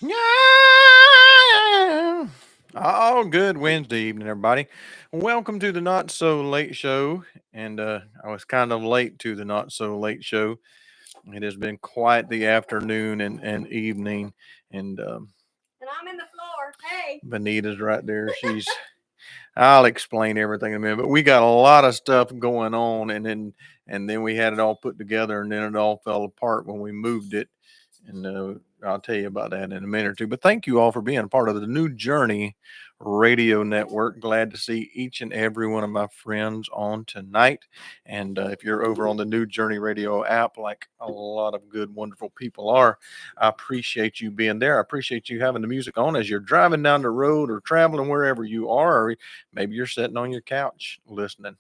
Yeah. Oh, good Wednesday evening, everybody. Welcome to the Not So Late Show. And I was kind of late to the Not So Late Show. It has been quite the afternoon and evening. And And I'm in the floor. Hey. Bonita's right there. I'll explain everything in a minute, but we got a lot of stuff going on, and then we had it all put together, and then it all fell apart when we moved it. And I'll tell you about that in a minute or two. But thank you all for being a part of the New Journey Radio Network. Glad to see each and every one of my friends on tonight. And if you're over on the New Journey Radio app, like a lot of good, wonderful people are, I appreciate you being there. I appreciate you having the music on as you're driving down the road or traveling wherever you are. Or maybe you're sitting on your couch listening.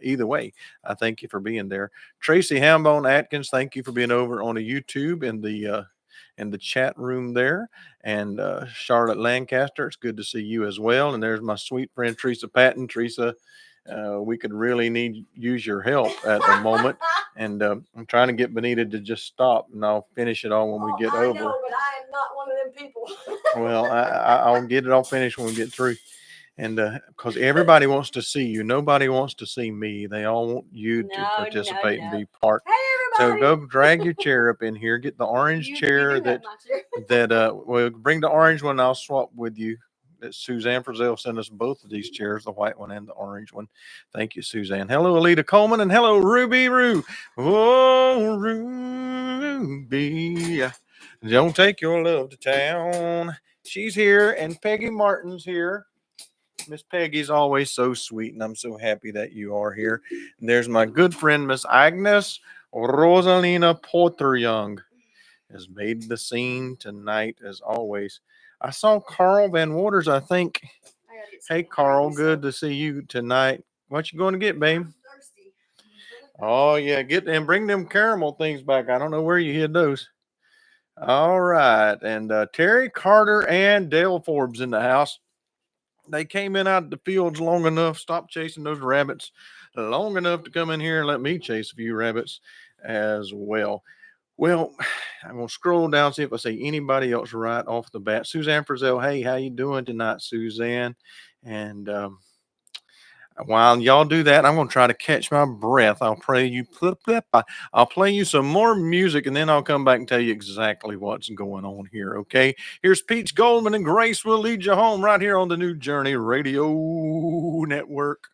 Either way, I thank you for being there. Tracy Hambone Atkins, thank you for being over on the YouTube in the chat room there. And Charlotte Lancaster, it's good to see you as well. And there's my sweet friend Teresa Patton. Teresa, we could really use your help at the moment. And I'm trying to get Bonita to just stop, and I'll finish it all when we get I over. know, but I am not one of them people. Well, I'll get it all finished when we get through. And because everybody wants to see you, nobody wants to see me. They all want you to participate and be part. Hey, So everybody. go drag your chair up in here. Get the orange chair we'll bring the orange one. I'll swap with you. That Suzanne Frizzell sent us both of these chairs, the white one and the orange one. Thank you, Suzanne. Hello, Alita Coleman, and hello, Ruby Roo. Oh, Ruby, don't take your love to town. She's here, and Peggy Martin's here. Miss Peggy's always so sweet, and I'm so happy that you are here. And there's my good friend, Miss Agnes Rosalina Porter Young, has made the scene tonight as always. I saw Carl Van Waters, I think. Hey, Carl, good to see you tonight. What you going to get, babe? Oh yeah, get and bring them caramel things back. I don't know where you hid those. All right, and Terry Carter and Dale Forbes in the house. They came in out of the fields long enough, stopped chasing those rabbits long enough to come in here and let me chase a few rabbits as well. Well, I'm gonna scroll down, see if I see anybody else right off the bat. Suzanne Frizzell, hey, how you doing tonight, Suzanne? And while y'all do that, I'm gonna try to catch my breath. I'll play you some more music, and then I'll come back and tell you exactly what's going on here. Okay, here's Peach Goldman, and Grace will lead you home right here on the New Journey Radio Network.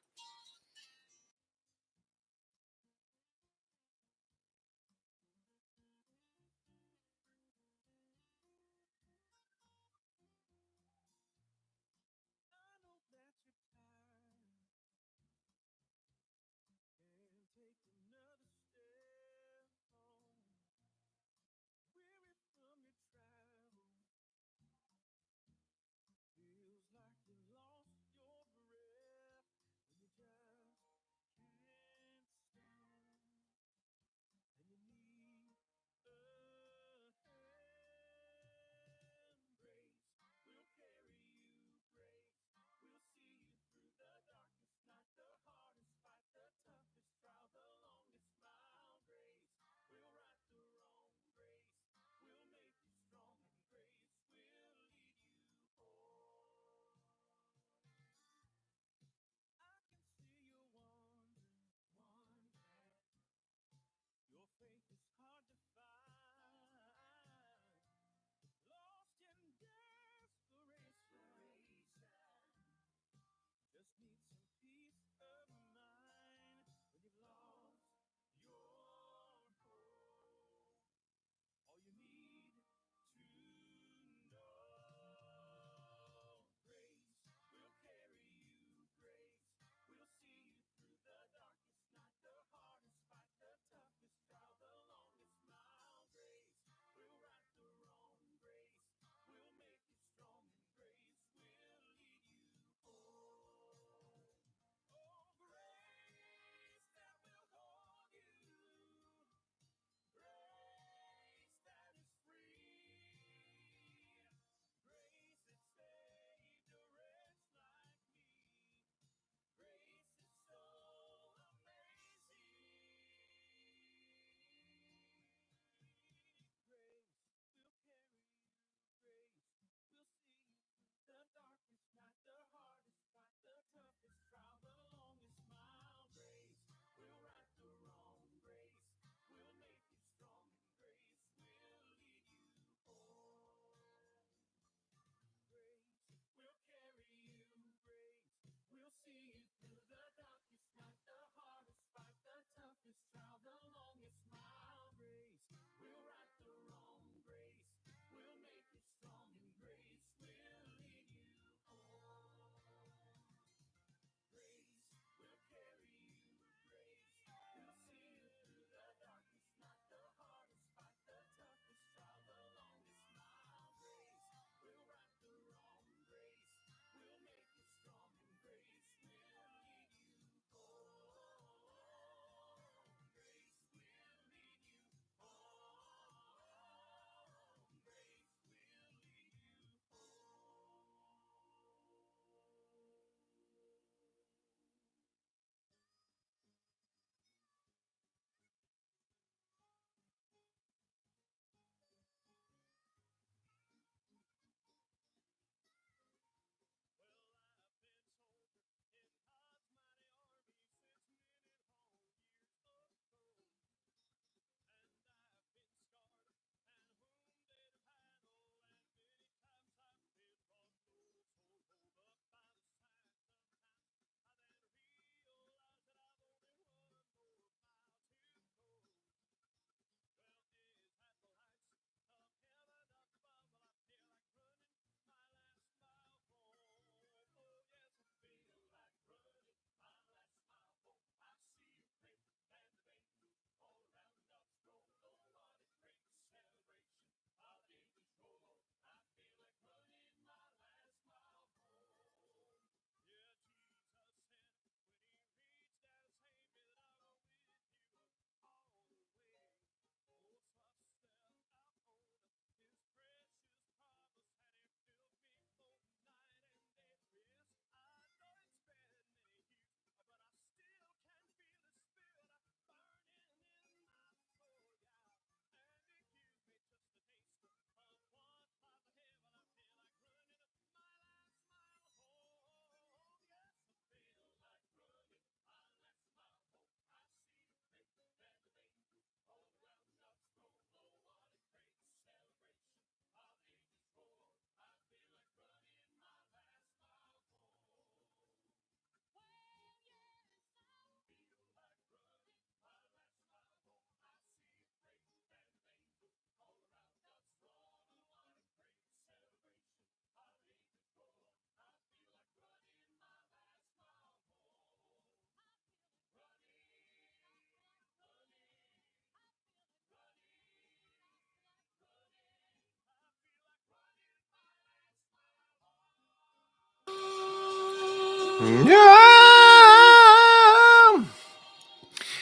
Yeah.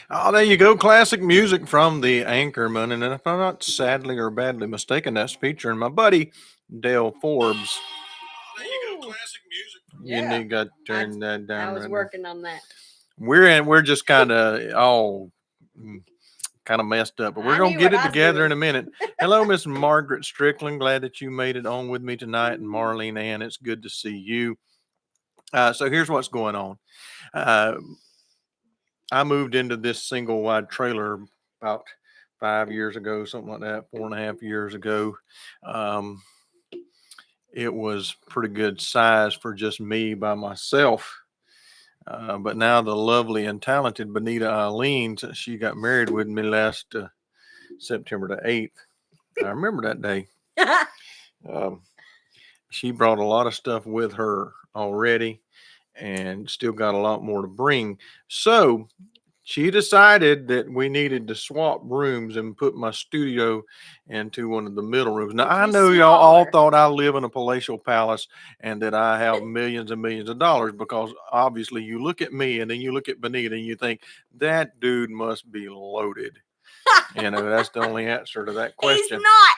Oh, there you go. Classic music from the Anchorman. And if I'm not sadly or badly mistaken, that's featuring my buddy Dale Forbes. There you go. Classic music. You Yeah. need to turn that down. I was right working on that. We're just kind of all kind of messed up, but we're I gonna knew get what it I was together doing. in a minute. Hello, Miss Margaret Strickland. Glad that you made it on with me tonight, and Marlene Ann, it's good to see you. So here's what's going on. Uh, I moved into this single wide trailer about 5 years ago, something like that, 4.5 years ago. Um, it was pretty good size for just me by myself. But now the lovely and talented Bonita Eileen, she got married with me last September the 8th. I remember that day. Um, she brought a lot of stuff with her already and still got a lot more to bring. So she decided that we needed to swap rooms and put my studio into one of the middle rooms. Now, I know y'all all thought I live in a palatial palace and that I have millions and millions of dollars, because obviously you look at me and then you look at Bonita and you think that dude must be loaded. That's the only answer to that question. He's not.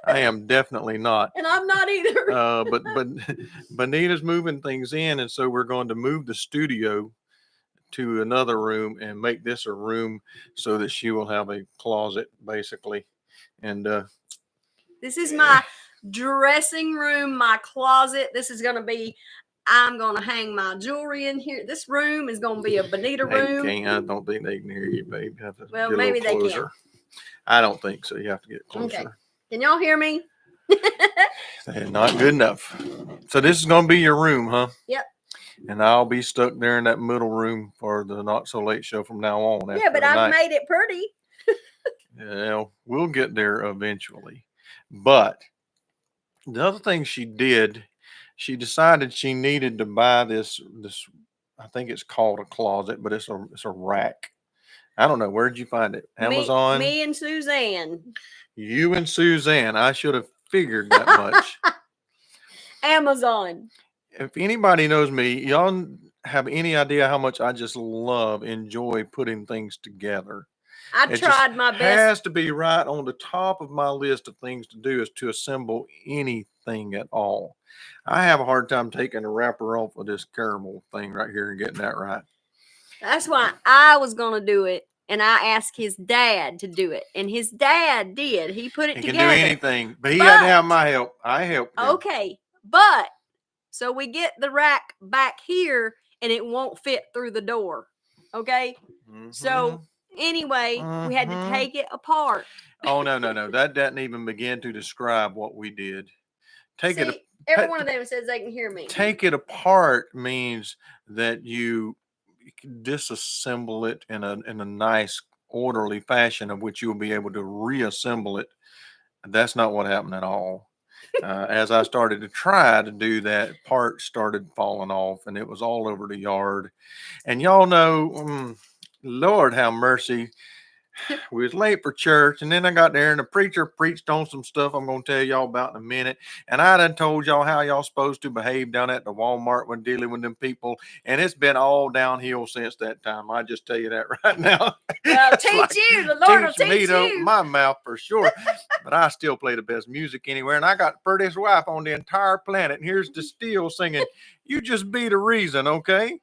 I am definitely not. And I'm not either. But Bonita's moving things in, and so we're going to move the studio to another room and make this a room so that she will have a closet basically. And this is my dressing room, my closet. This is gonna be. I'm gonna hang my jewelry in here. This room is gonna be a Bonita room. I don't think they can hear you, babe. You have to Well, get maybe a little they closer. can. I don't think so. You have to get closer. Okay. Can y'all hear me? Not good enough. So this is going to be your room, huh? Yep. And I'll be stuck there in that middle room for the Not So Late show from now on. Yeah, but I've made it pretty. Yeah, we'll get there eventually. But the other thing she did, she decided she needed to buy this. I think it's called a closet, but it's a rack. I don't know. Where'd you find it? Amazon? Me and Suzanne. You and Suzanne. I should have figured that much. Amazon. If anybody knows me, y'all have any idea how much I just enjoy putting things together. I tried my best. It has to be right on the top of my list of things to do is to assemble anything at all. I have a hard time taking the wrapper off of this caramel thing right here and getting that right. That's why I was going to do it. And I asked his dad to do it. And his dad did. He put it together. He can do anything, but he had to have my help. I helped him. Okay. But so we get the rack back here and it won't fit through the door. Okay. Mm-hmm. So anyway, we had to take it apart. Oh, no. That doesn't even begin to describe what we did. Every one of them says they can hear me. Take it apart means that you disassemble it in a nice, orderly fashion of which you will be able to reassemble it. That's not what happened at all. As I started to try to do that, parts started falling off, and it was all over the yard. And y'all know, Lord have mercy, we was late for church, and then I got there and the preacher preached on some stuff I'm going to tell y'all about in a minute. And I done told y'all how y'all supposed to behave down at the Walmart when dealing with them people, and it's been all downhill since that time. I just tell you that right now. Well, teach you. The Lord will teach me to you. open my mouth for sure. But I still play the best music anywhere, and I got the prettiest wife on the entire planet. And here's the Steele singing, "You Just Be the Reason," okay?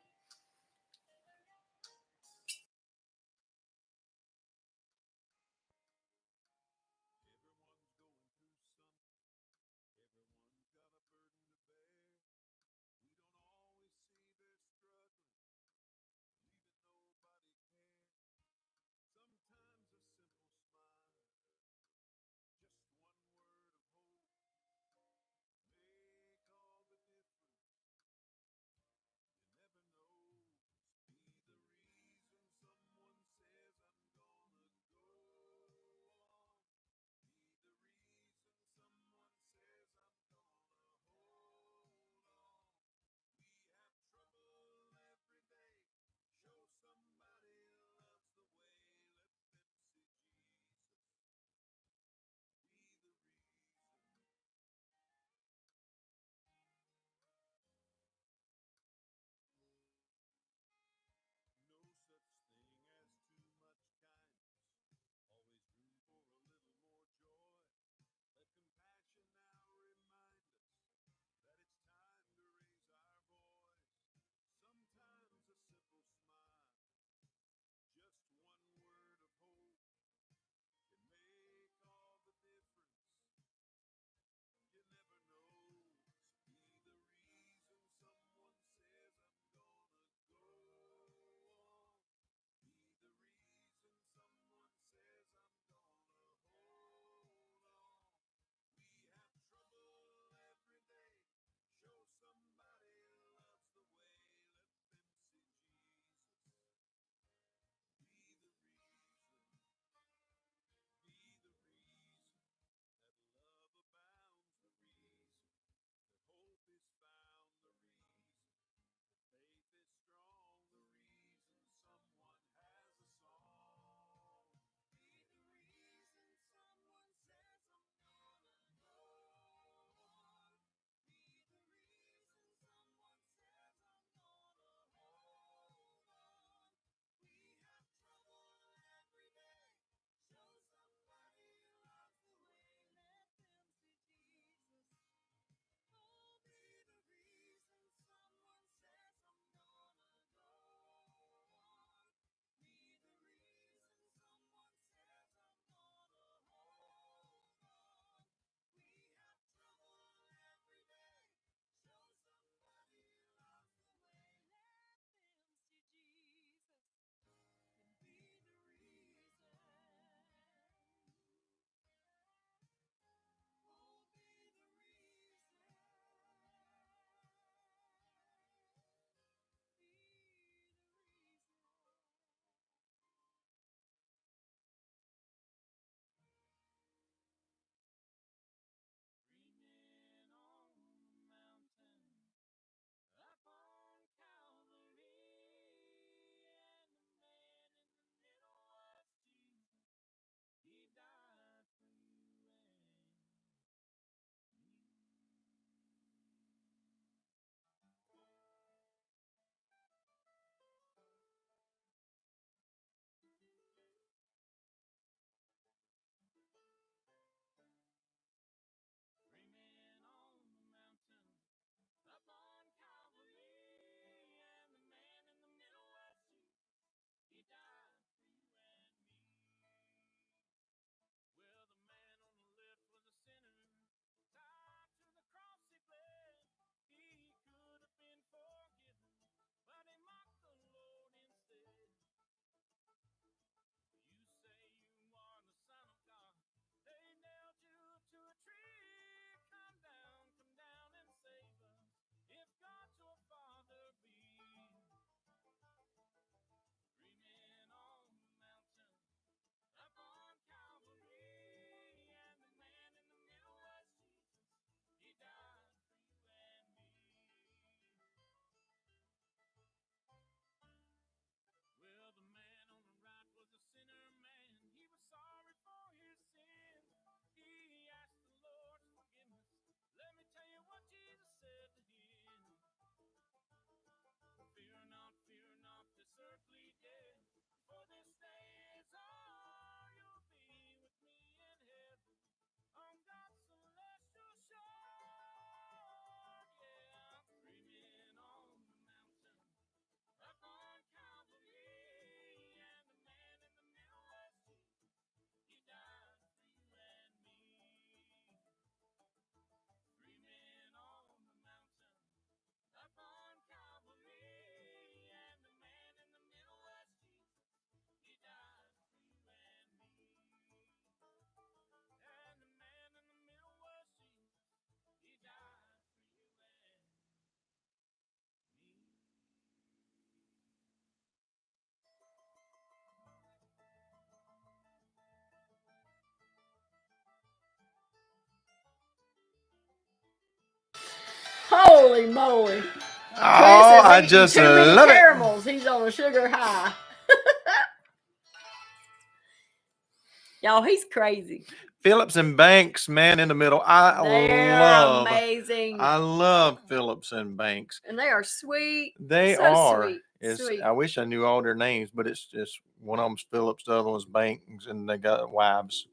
Holy moly. Oh, I just too many love it. caramels. He's on a sugar high. Y'all, he's crazy. Phillips and Banks, man in the middle. They're amazing. I love Phillips and Banks. And they are sweet. They so are. Sweet. I wish I knew all their names, but it's just one of them's Phillips, the other one's Banks, and they got wives.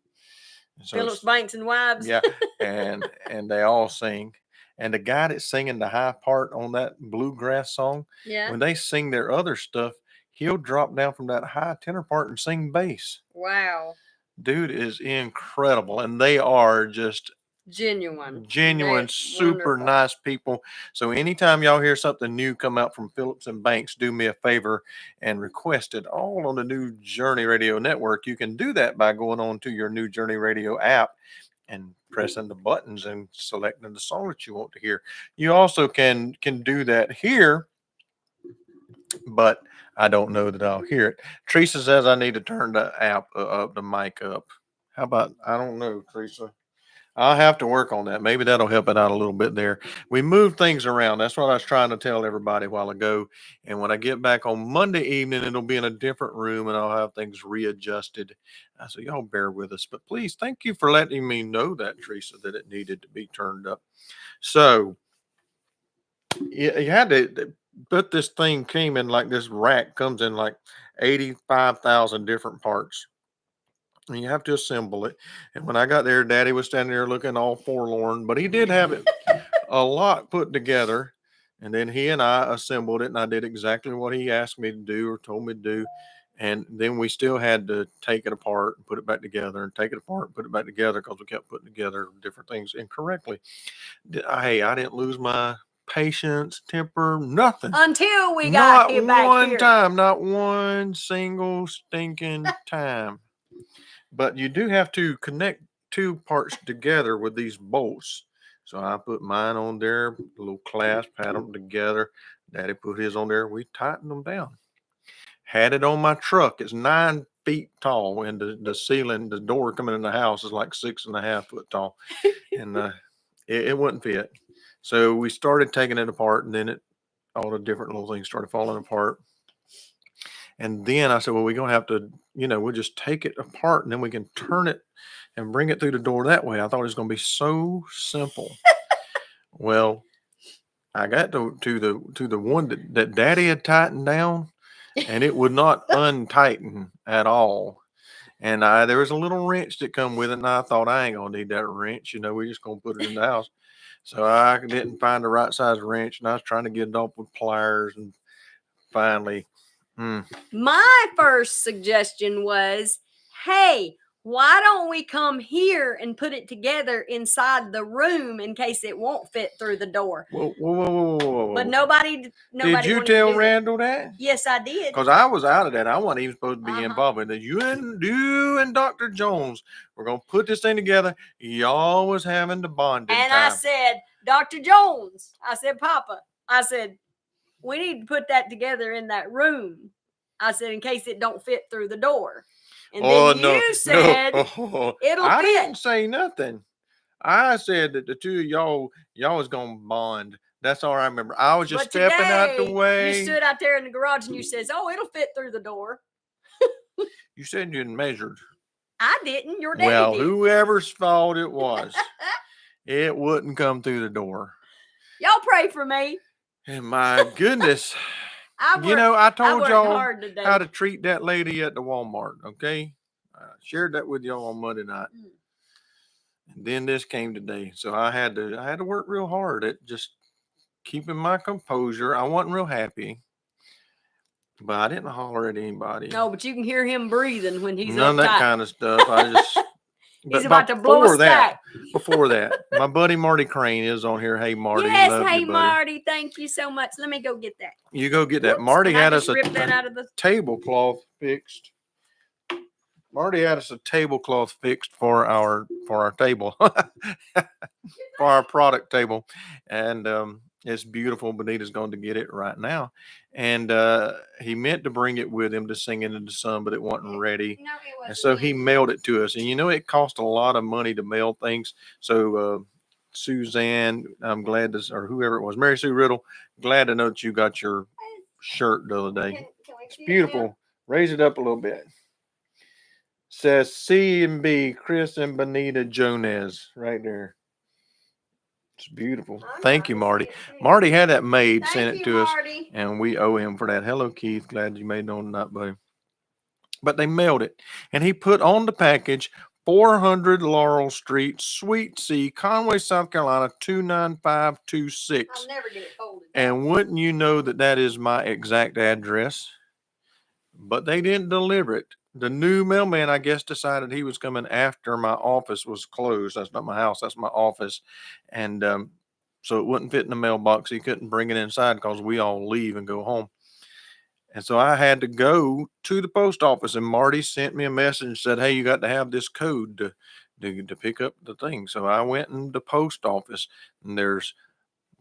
So Phillips, Banks, and wives. Yeah, and they all sing. And the guy that's singing the high part on that bluegrass song, when they sing their other stuff, he'll drop down from that high tenor part and sing bass. Wow. Dude is incredible. And they are just genuine, super wonderful, nice people. So anytime y'all hear something new come out from Phillips and Banks, do me a favor and request it all on the New Journey Radio Network. You can do that by going on to your New Journey Radio app and pressing the buttons and selecting the song that you want to hear. You also can do that here, but I don't know that I'll hear it. Teresa says I need to turn the app up, the mic up. How about, I don't know, Teresa. I'll have to work on that. Maybe that'll help it out a little bit there. We move things around. That's what I was trying to tell everybody a while ago. And when I get back on Monday evening, it'll be in a different room and I'll have things readjusted. So y'all bear with us. But please, thank you for letting me know that, Teresa, that it needed to be turned up. So you had to put this thing, came in like this rack, comes in like 85,000 different parts. And you have to assemble it. And when I got there, Daddy was standing there looking all forlorn, but he did have it a lot put together. And then he and I assembled it, and I did exactly what he asked me to do or told me to do. And then we still had to take it apart and put it back together, and take it apart and put it back together, because we kept putting together different things incorrectly. Hey, I didn't lose my patience, temper, nothing. Until we got here back here. Not one time, not one single stinking time. But you do have to connect two parts together with these bolts. So I put mine on there, a little clasp, had them together. Daddy put his on there. We tightened them down. Had it on my truck. It's 9 feet tall, and the ceiling, the door coming in the house is like 6.5 foot tall, and it wouldn't fit. So we started taking it apart, and then all the different little things started falling apart. And then I said, well, we're going to have to, we'll just take it apart and then we can turn it and bring it through the door that way. I thought it was going to be so simple. Well, I got to the one that Daddy had tightened down, and it would not untighten at all. And there was a little wrench that come with it, and I thought, I ain't going to need that wrench. We're just going to put it in the house. So I didn't find the right size wrench, and I was trying to get it off with pliers, and finally... My first suggestion was, hey, why don't we come here and put it together inside the room in case it won't fit through the door? Whoa. But nobody did you tell Randall that? Yes, I did. Because I was out of that. I wasn't even supposed to be involved in it. You and Dr. Jones were going to put this thing together. Y'all was having the bonding and time. I said, Dr. Jones, I said, Papa, I said, we need to put that together in that room. I said, in case it don't fit through the door. And then you said, it'll fit. I didn't say nothing. I said that the two of y'all was going to bond. That's all I remember. I was just stepping out the way. You stood out there in the garage and you says, oh, it'll fit through the door. You said you measured. I didn't. Your daddy Well, did. Whoever's fault it was, it wouldn't come through the door. Y'all pray for me. And my goodness. I told y'all how to treat that lady at the Walmart, okay? I shared that with y'all on Monday night. And then this came today. So I had to work real hard at just keeping my composure. I wasn't real happy. But I didn't holler at anybody. No, but you can hear him breathing when he's none of that kind of stuff. I just he's about to blow a stack. Before that, my buddy Marty Crane is on here. Hey, Marty. Yes, hey, Marty. Thank you so much. Let me go get that. You go get that. Marty had us a tablecloth fixed. Marty had us a tablecloth fixed for our table, for our product table, and it's beautiful. Bonita's going to get it right now, and he meant to bring it with him to sing into the sun, but it wasn't ready. No, it wasn't. And so he mailed it to us, and it cost a lot of money to mail things. So Suzanne, I'm glad to, or whoever it was, Mary Sue Riddle, glad to know that you got your shirt the other day. It's beautiful. Raise it up a little bit. Says C and B, Chris and Bonita Jones, right there. It's beautiful. Thank you, Marty. Marty had that made, sent it to us, and we owe him for that. Hello, Keith. Glad you made it on tonight, buddy. But they mailed it, and he put on the package 400 Laurel Street, Suite C, Conway, South Carolina, 29526. I'll never get it folded. And wouldn't you know that that is my exact address? But they didn't deliver it. The new mailman, I guess, decided he was coming after my office was closed. That's not my house, that's my office. And so it wouldn't fit in the mailbox. He couldn't bring it inside because we all leave and go home. And so I had to go to the post office, and Marty sent me a message and said, hey, you got to have this code to pick up the thing. So I went in the post office, and there's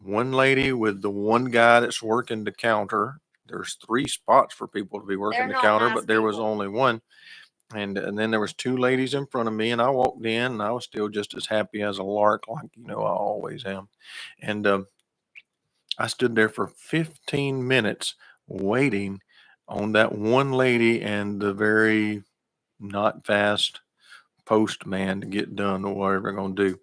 one lady with the one guy that's working the counter. There's 3 spots for people to be working the counter, but there was only one. And then there was 2 ladies in front of me, and I walked in, and I was still just as happy as a lark, like, I always am. And I stood there for 15 minutes waiting on that one lady and the very not fast postman to get done or whatever they're going to do.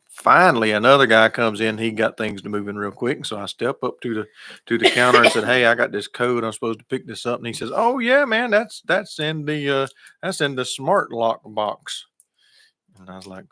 Finally, another guy comes in. He got things to move in real quick. So I step up to the counter and said, hey, I got this code. I'm supposed to pick this up. And he says, oh yeah, man, that's in the smart lock box. And I was like,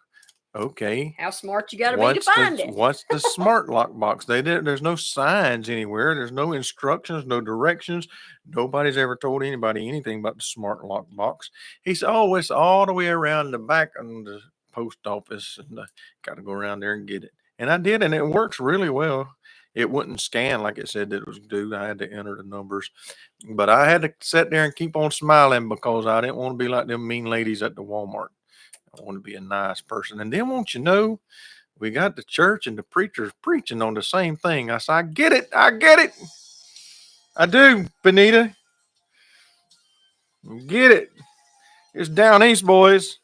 okay. How smart you got to be to find it. What's the smart lock box? There's no signs anywhere. There's no instructions, no directions. Nobody's ever told anybody anything about the smart lock box. He said, oh, it's all the way around the back of the post office, and I got to go around there and get it. And I did, and it works really well. It wouldn't scan like it said that it was due. I had to enter the numbers, but I had to sit there and keep on smiling because I didn't want to be like them mean ladies at the Walmart. I want to be a nice person. And then, won't you know, we got the church and the preachers preaching on the same thing. I said, I get it. I get it. I do, Bonita. Get it. It's down east, boys.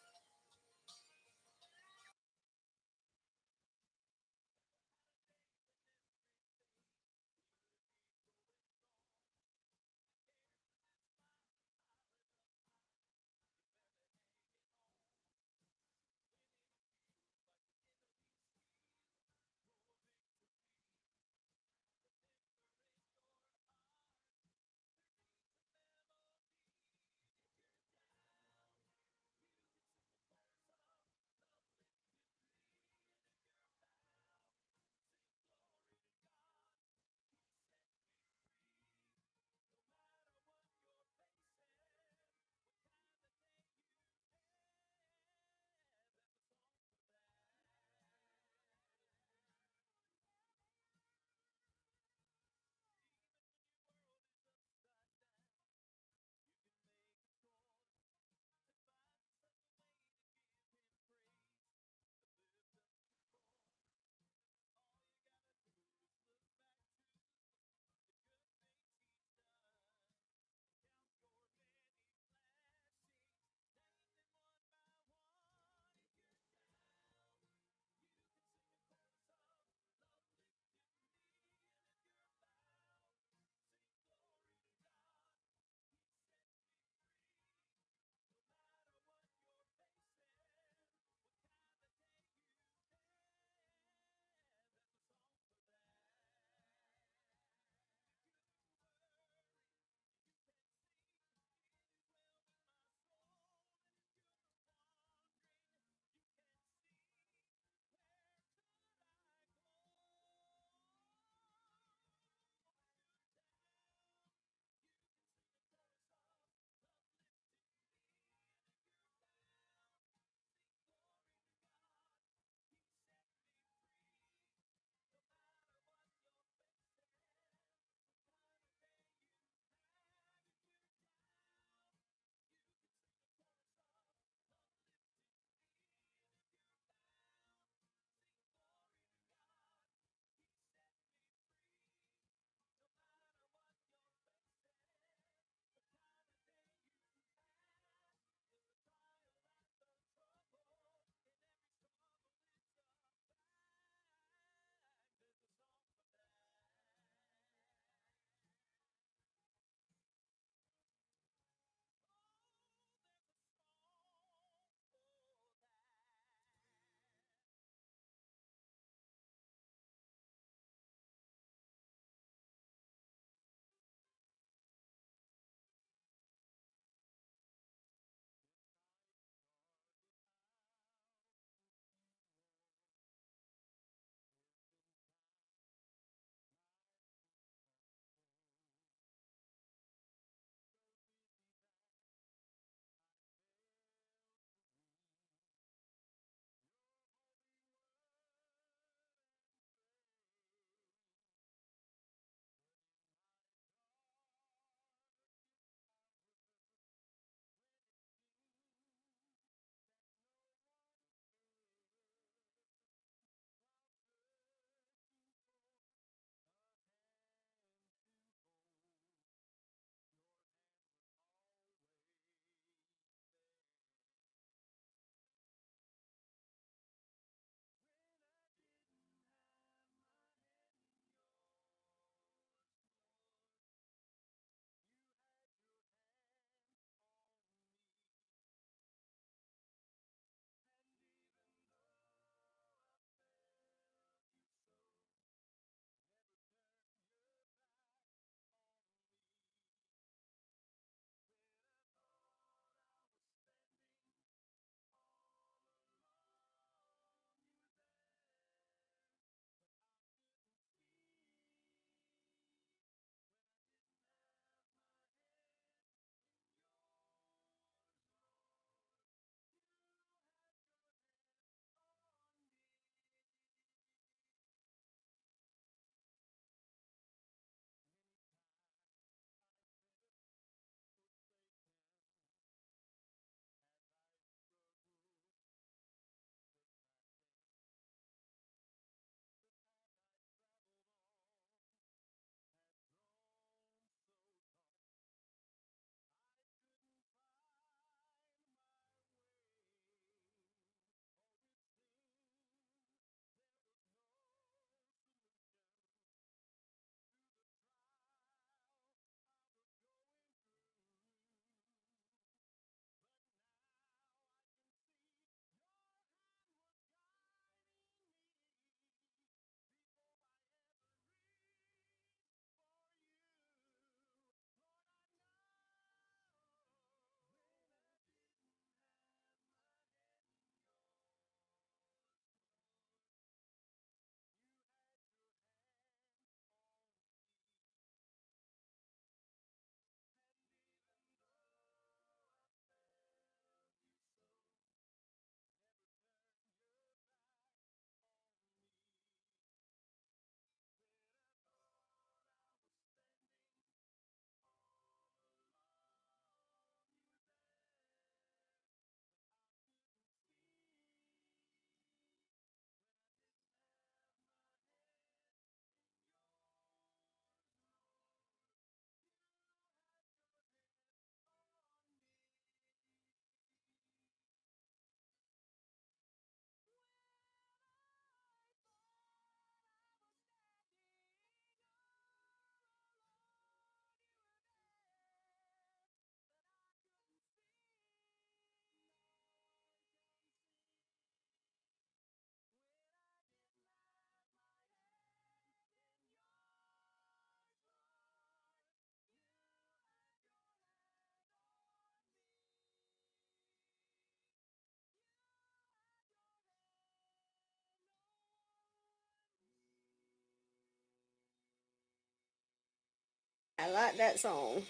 I like that song.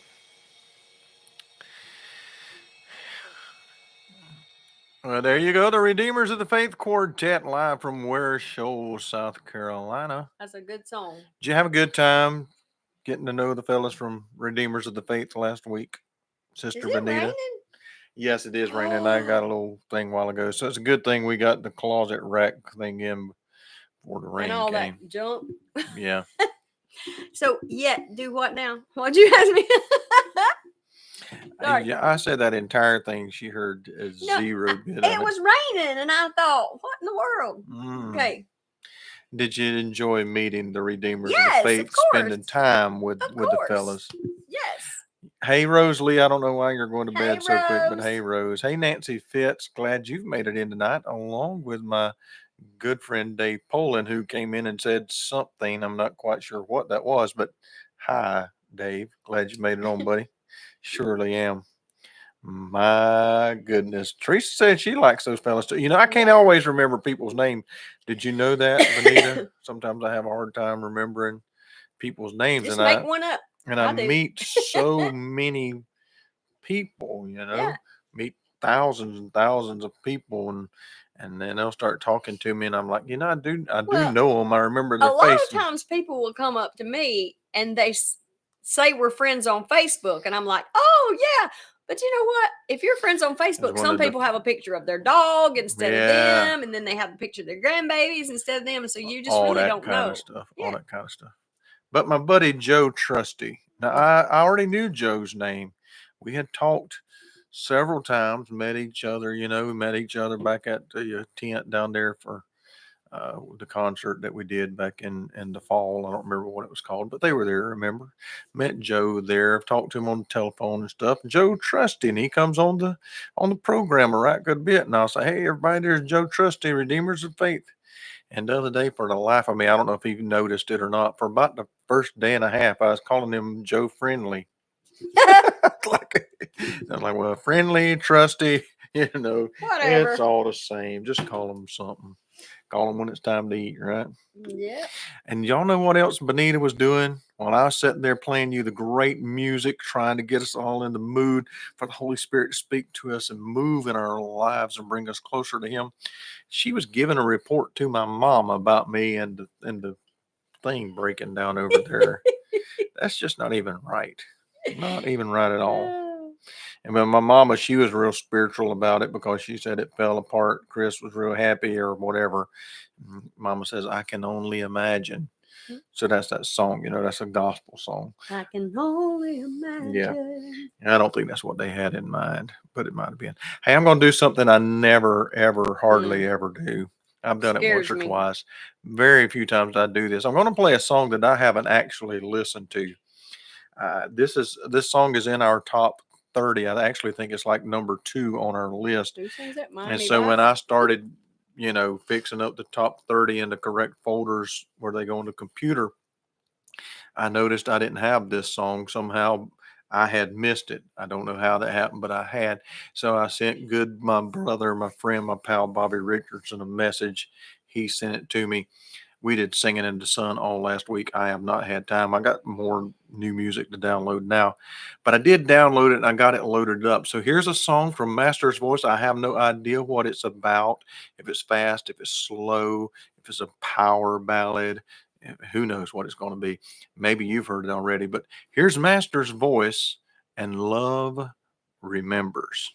Well, there you go. The Redeemers of the Faith Quartet live from Ware Shoals, South Carolina. That's a good song. Did you have a good time getting to know the fellas from Redeemers of the Faith last week, Sister Is it Bonita? raining? Yes, it is raining. I got a little thing a while ago, so it's a good thing we got the closet rack thing in before the rain and all came. that junk. Yeah. So, do what now? What'd you ask me? Sorry. I said that entire thing. She heard zero bit of it. It was raining, and I thought, what in the world? Okay. Did you enjoy meeting the Redeemers of Yes, the Faith, of course. spending time with the fellas? Yes. Hey, Rosalie, I don't know why you're going to bed Hey, so quick, but Rose. hey, Rose. Hey, Nancy Fitz. Glad you've made it in tonight, along with my good friend Dave Poland, who came in and said something. I'm not quite sure what that was, but hi, Dave. Glad you made it on, buddy. Surely am. My goodness. Teresa said she likes those fellas too. You know, I can't always remember people's name. Did you know that, Bonita? Sometimes I have a hard time remembering people's names. Just and make one up. And I meet so many people, meet thousands and thousands of people, and then they'll start talking to me, and I'm like, I do know them. I remember their face. A lot of times people will come up to me and they say we're friends on Facebook, and I'm like, oh yeah. But you know what? If you're friends on Facebook, some people have a picture of their dog instead of them, and then they have a picture of their grandbabies instead of them, and so you just really don't know. All that kind of stuff. But my buddy Joe Trusty, now I already knew Joe's name. We had talked several times, met each other. We met each other back at the tent down there for the concert that we did back in the fall. I don't remember what it was called, but they were there. Remember, met Joe there. I've talked to him on the telephone and stuff. Joe Trusty, and he comes on the program a right good bit. And I'll say, hey, everybody, there's Joe Trusty, Redeemers of Faith. And the other day, for the life of me, I don't know if you noticed it or not, for about the first day and a half, I was calling him Joe Friendly. I'm like, well, friendly, trusty, whatever. It's all the same. Just call him something. Call him when it's time to eat, right? Yeah. And y'all know what else Bonita was doing? While I was sitting there playing you the great music, trying to get us all in the mood for the Holy Spirit to speak to us and move in our lives and bring us closer to Him, she was giving a report to my mom about me and the thing breaking down over there. That's just not even right. Not even right at all. And when my mama, she was real spiritual about it because she said it fell apart. Chris was real happy or whatever. Mama says, I can only imagine. So that's that song, that's a gospel song. I can only imagine. Yeah. And I don't think that's what they had in mind, but it might have been. Hey, I'm going to do something I never, ever, hardly ever do. I've done it once or twice. Very few times I do this. I'm going to play a song that I haven't actually listened to. This song is in our top 30. I actually think it's like number 2 on our list. And so when I started, fixing up the top 30 in the correct folders where they go on the computer, I noticed I didn't have this song. Somehow I had missed it. I don't know how that happened, but I had. So I sent my brother, my friend, my pal, Bobby Richardson, a message. He sent it to me. We did Singing in the Sun all last week. I have not had time. I got more new music to download now, but I did download it and I got it loaded up. So here's a song from Master's Voice. I have no idea what it's about. If it's fast, if it's slow, if it's a power ballad, who knows what it's going to be. Maybe you've heard it already, but here's Master's Voice and Love Remembers.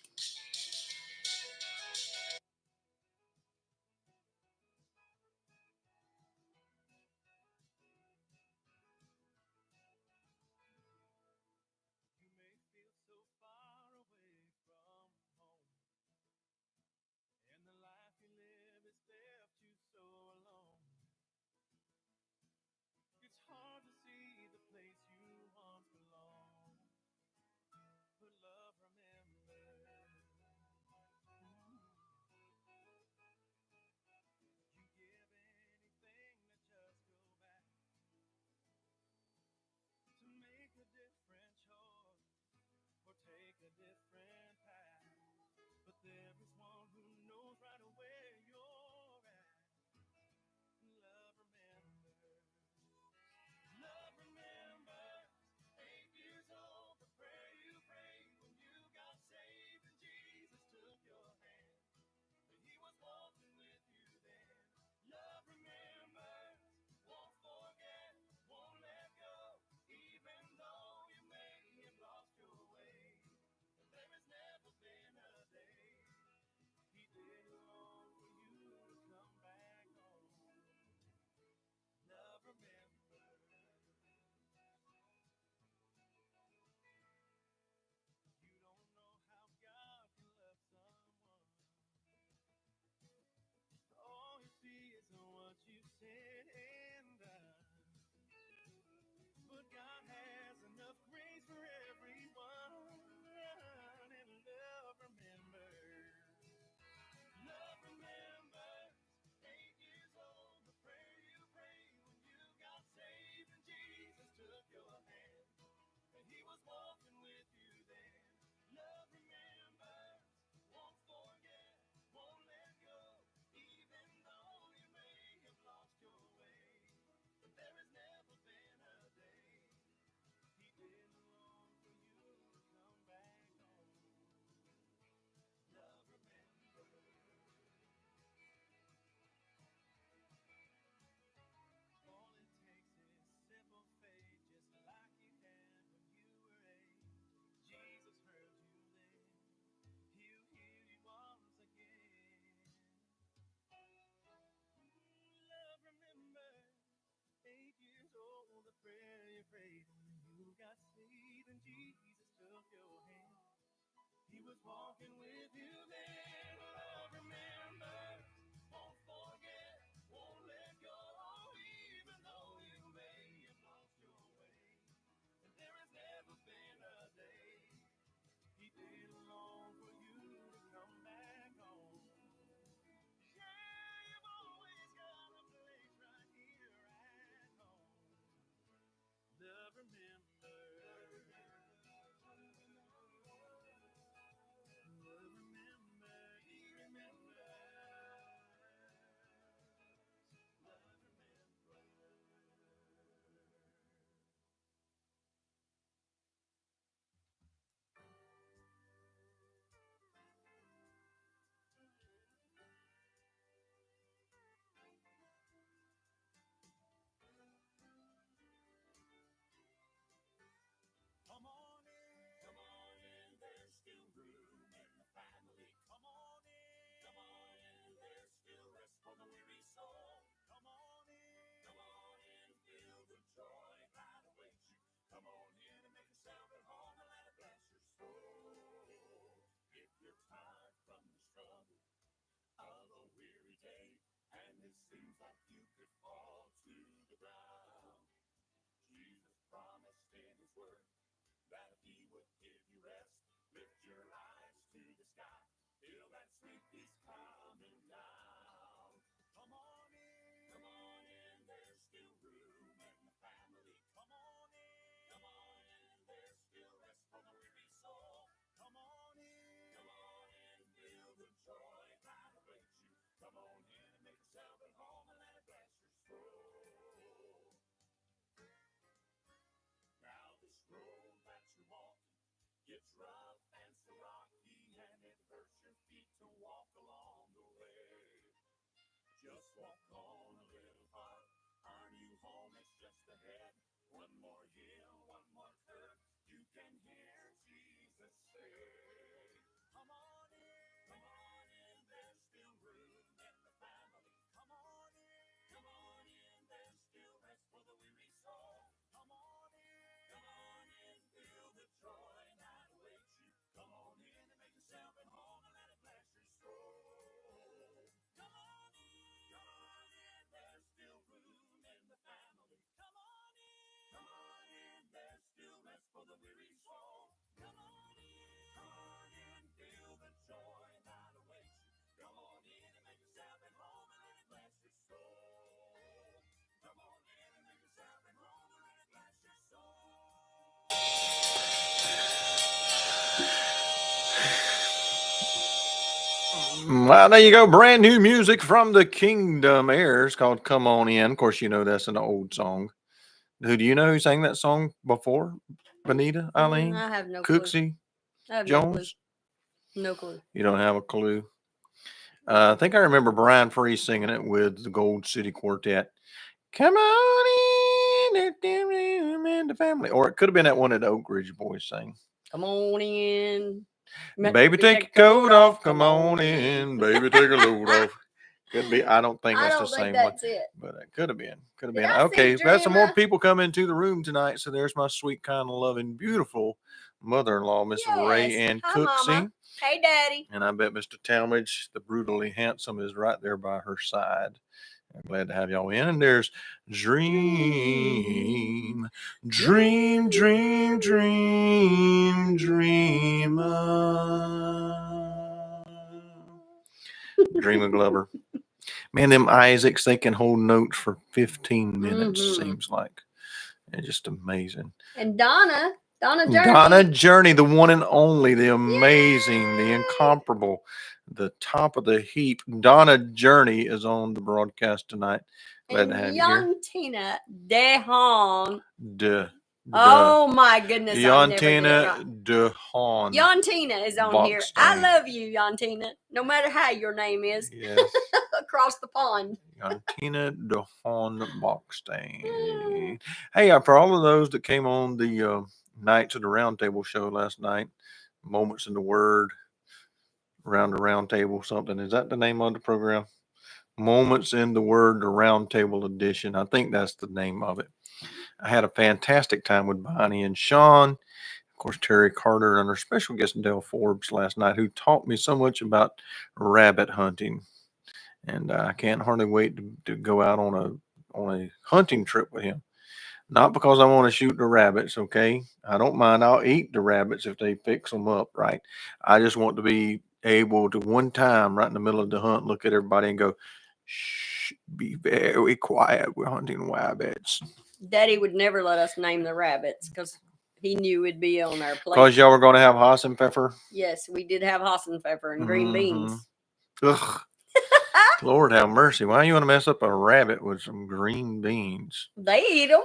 Jesus took your hand. He was walking with you then. Love remembers, won't forget, won't let go. Even though you may have lost your way, and there has never been a day he didn't long for you to come back home. Yeah, you've always got a place right here at home. Love remembers. Come on in, there's still room in the family. Come on in, there's still rest for the weary soul. Come on in, feel the joy that awaits you. Come on in and make yourself at home and let it bless your soul. If you're tired from the struggle of a weary day, and it seems like you could fall to the ground, Jesus promised in his word that he would give you rest. Lift your eyes to the sky, feel that sweet peace coming down. Come on in, there's still room in the family. Come on in, there's still rest for the weary soul. Come on in, feel the joy that awaits you. Come on in and make yourself at home and let it bless your soul. Now this road that you're walking gets rough and so rocky, and it hurts your feet to walk along the way. Just walk on a little farther. Our new home is just ahead. One more hill, one more curve. You can hear Jesus say, come on in, there's still room in the family. Come on in, there's still rest for the weary soul. Come on in, feel the joy that awaits you. Come on in and make yourself at home and let it bless your soul. Come on in, there's still room in the family. Come on in, there's still rest for the weary soul. Come on in, feel the joy that awaits you. Come on in and make yourself at home and let it bless your soul. Come on in and make yourself at home and let it bless your soul. Well, there you go. Brand new music from the Kingdom Heirs called Come On In. Of course, you know that's an old song. Who do you know who sang that song before? Bonita, Eileen? I have no Cooksey? clue. I have Jones? No clue. You don't have a clue. I think I remember Brian Free singing it with the Gold City Quartet. Come on in, the family. Or it could have been that one that the Oak Ridge Boys sang. Come on in. Baby, take your coat off. Come on in. Baby, take your load off. Could be. I don't think that's the same one. It. But it could have been. Could have Did been. I Okay, see we've got some more Dreamer? people come into the room tonight. So there's my sweet, kind of loving, beautiful mother-in-law, Miss Ray Ann Hi, Cooksey. Mama. Hey, Daddy. And I bet Mr. Talmadge, the brutally handsome, is right there by her side. I'm glad to have y'all in. And there's Dream, Dream, Dream, Dream, Dreamer. Dreamer Glover. Man, them Isaacs, they can hold notes for 15 minutes, seems like. It's just amazing. And Donna Journey. Donna Journey, the one and only, the amazing, the incomparable, the top of the heap. Donna Journey is on the broadcast tonight. Glad to have you here. Yantina Dehan. Oh my goodness. Yantina Dehan. Yantina is on here. I love you, Yantina. No matter how your name is. Yes. Across the pond. Yantina Dehan Boxstein. Hey, for all of those that came on the Nights of the Roundtable show last night, Moments in the Word, Around the Round Table, something. Is that the name of the program? Moments in the Word, the Roundtable Edition. I think that's the name of it. I had a fantastic time with Bonnie and Sean. Of course, Terry Carter and our special guest Dale Forbes last night, who taught me so much about rabbit hunting, and I can't hardly wait to go out on a hunting trip with him. Not because I want to shoot the rabbits, okay? I don't mind. I'll eat the rabbits if they fix them up right. I just want to be able to one time, right in the middle of the hunt, look at everybody and go, "Shh, be very quiet. We're hunting rabbits." Daddy would never let us name the rabbits because he knew it'd be on our plate. Because y'all were going to have Hassenpfeffer? Yes, we did have Hassenpfeffer and green Mhm. beans. Ugh. Lord have mercy. Why you want to mess up a rabbit with some green beans? They eat them.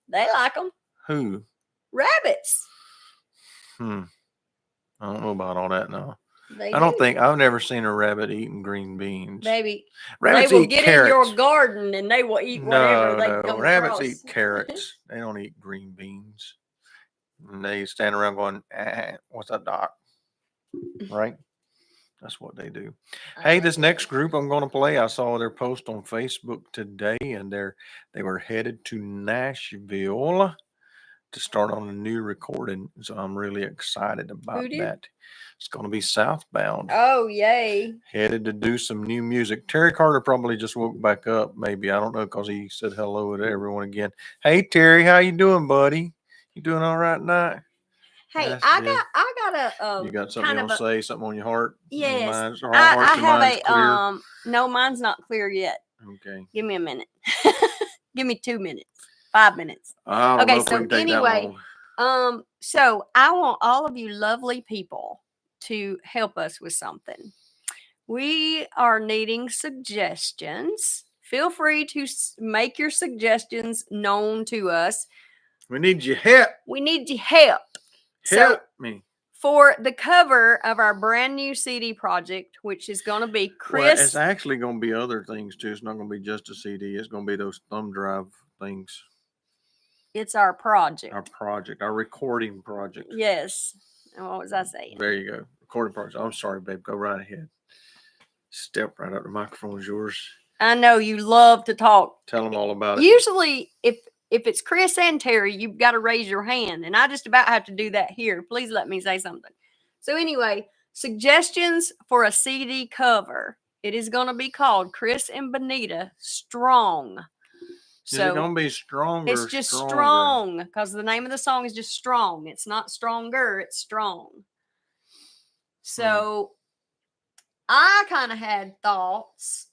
They like them. Who? Rabbits. I don't know about all that now. They I don't do. think I've never seen a rabbit eating green beans. Baby, Rabbits they will eat get carrots. in your garden and they will eat whatever they come Rabbits across. eat carrots. They don't eat green beans. And they stand around going, "What's up, Doc?" Right? That's what they do. Hey, this next group I'm going to play, I saw their post on Facebook today, and they were headed to Nashville to start on a new recording. So I'm really excited about that. It's going to be Southbound. Oh, yay. Headed to do some new music. Terry Carter probably just woke back up, maybe. I don't know, because he said hello to everyone again. Hey, Terry, how you doing, buddy? You doing all right tonight? Hey, That's I good. got a You got something you want to say? Something on your heart? Yes. Your minds, our I hearts and have minds a clear? no, mine's not clear yet. Okay. Give me a minute. Give me 2 minutes. 5 minutes. I don't know Okay, if we so can take that anyway, long. so I want all of you lovely people to help us with something. We are needing suggestions. Feel free to make your suggestions known to us. We need your help. We need your help. Help me. For the cover of our brand new CD project, which is going to be Chris. Well, it's actually going to be other things too. It's not going to be just a CD. It's going to be those thumb drive things. It's our project. Our recording project. Yes. And what was I saying? There you go. Recording project. I'm sorry, babe. Go right ahead. Step right up. The microphone is yours. I know you love to talk. Tell them all about it. Usually, if it's Chris and Terry, you've got to raise your hand. And I just about have to do that here. Please let me say something. So anyway, suggestions for a CD cover. It is going to be called Chris and Bonita Strong. So is it going to be stronger? It's just strong because the name of the song is just strong. It's not stronger. It's strong. So I kind of had thoughts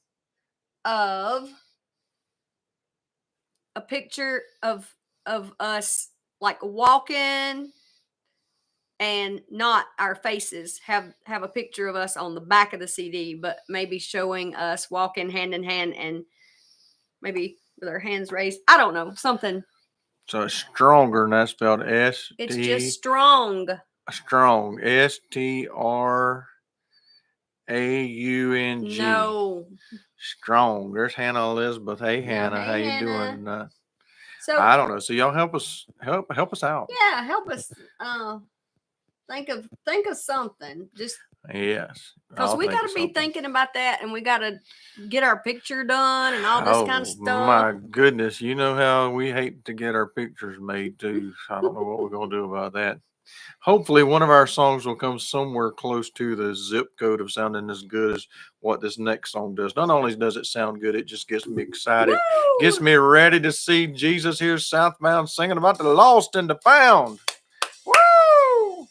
of a picture of us like walking and not our faces, have a picture of us on the back of the CD, but maybe showing us walking hand in hand and maybe with our hands raised. I don't know, something. So it's stronger, and that's spelled S. It's just strong. Strong. STRAUNG. No. Strong. There's Hannah Elizabeth. Hey, Hannah, how you doing tonight? So I don't know. So y'all help us out. Yeah, help us. Think of something. Just yes, because we got to be thinking about that, and we got to get our picture done and all this kind of stuff. My goodness, you know how we hate to get our pictures made too. I don't know what we're gonna do about that. Hopefully, one of our songs will come somewhere close to the zip code of sounding as good as what this next song does. Not only does it sound good, it just gets me excited. Woo! Gets me ready to see Jesus here southbound singing about the lost and the found. Woo!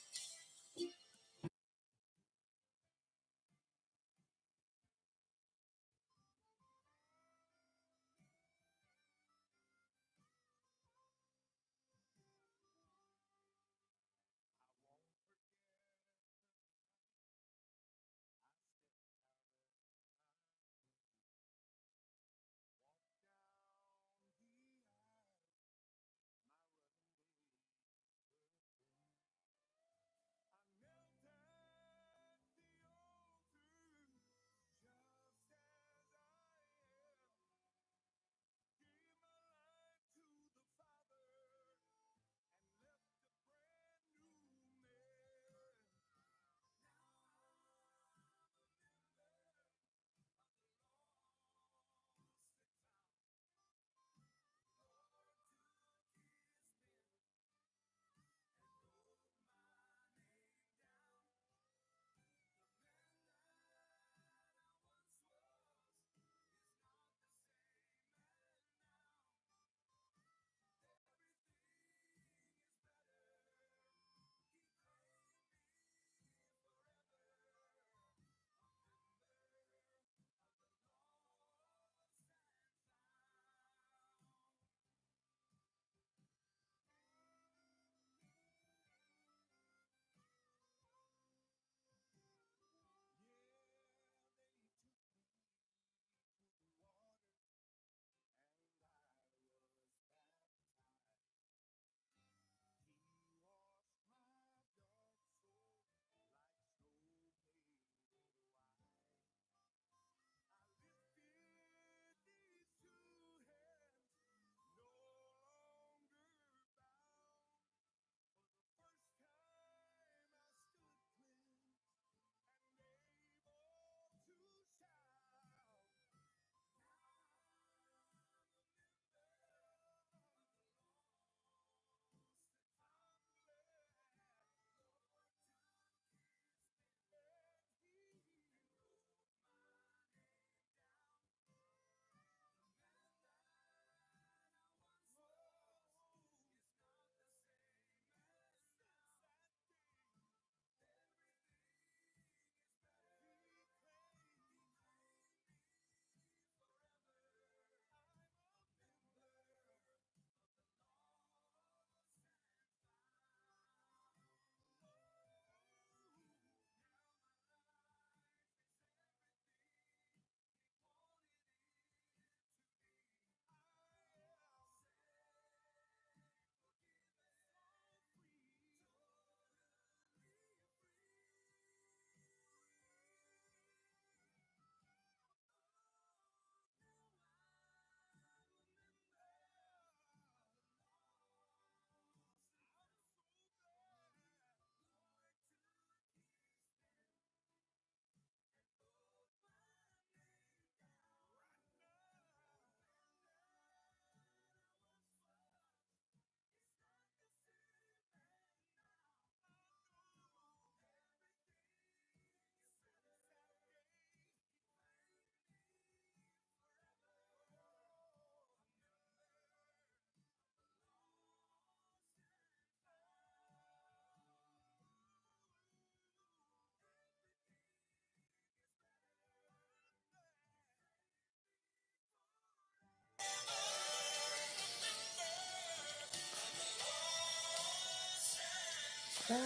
Yeah.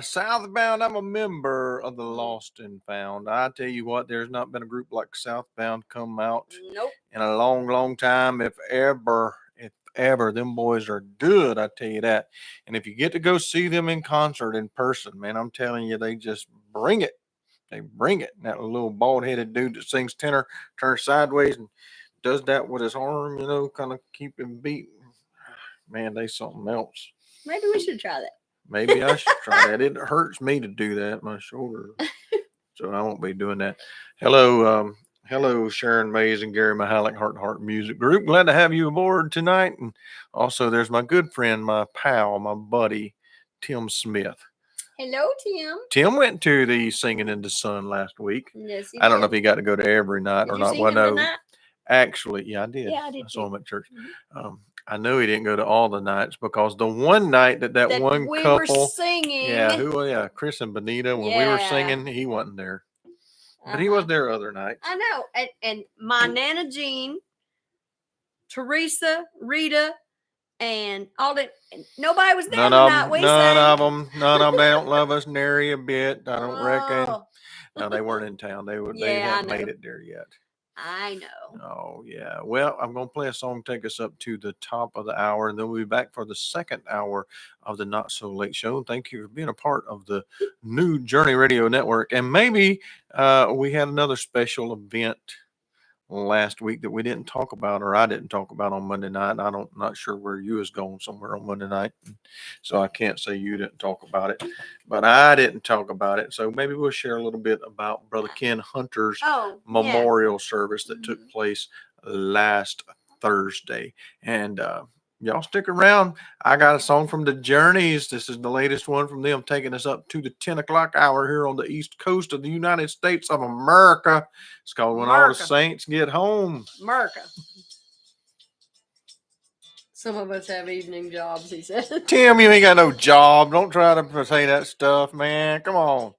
Southbound, I'm a member of the Lost and Found. I tell you what, there's not been a group like Southbound come out Nope. in a long, long time. If ever, them boys are good. I tell you that. And if you get to go see them in concert in person, man, I'm telling you, they just bring it. They bring it. And that little bald headed dude that sings tenor turns sideways and does that with his arm, kind of keep him beat. Man, they something else. Maybe we should try that. Maybe I should try that. It hurts me to do that, my shoulder. So I won't be doing that. Hello, Sharon Mays and Gary Mahalik, Heart to Heart Music Group. Glad to have you aboard tonight. And also, there's my good friend, my pal, my buddy, Tim Smith. Hello, Tim. Tim went to the Singing in the Sun last week. Yes, he I don't did. know if he got to go to every night Did or you not. see Well, him no, tonight? actually, yeah, I did. Yeah, I did. I saw him at church. Mm-hmm. I know he didn't go to all the nights because the one night that one we couple were singing. Yeah, Chris and Bonita, when we were singing, he wasn't there. But he was there other nights. I know. And my Nana Jean, Teresa, Rita, and all that. Nobody was there the night we sang. None of them. They don't love us nary a bit. I don't reckon. No, they weren't in town. They hadn't made it there yet. I know. Oh, yeah. Well, I'm going to play a song, take us up to the top of the hour, and then we'll be back for the second hour of the Not So Late Show. Thank you for being a part of the new Journey Radio Network. And maybe we had another special event last week that we didn't talk about, or I didn't talk about on Monday night. Not sure where you was going somewhere on Monday night, so I can't say you didn't talk about it, but I didn't talk about it. So maybe we'll share a little bit about Brother Ken Hunter's memorial service that took place last Thursday. And y'all stick around. I got a song from the Journeys. This is the latest one from them, taking us up to the 10 o'clock hour here on the East Coast of the United States of America. It's called When All the Saints Get Home. America. Some of us have evening jobs, he said. Tim, you ain't got no job. Don't try to say that stuff, man. Come on.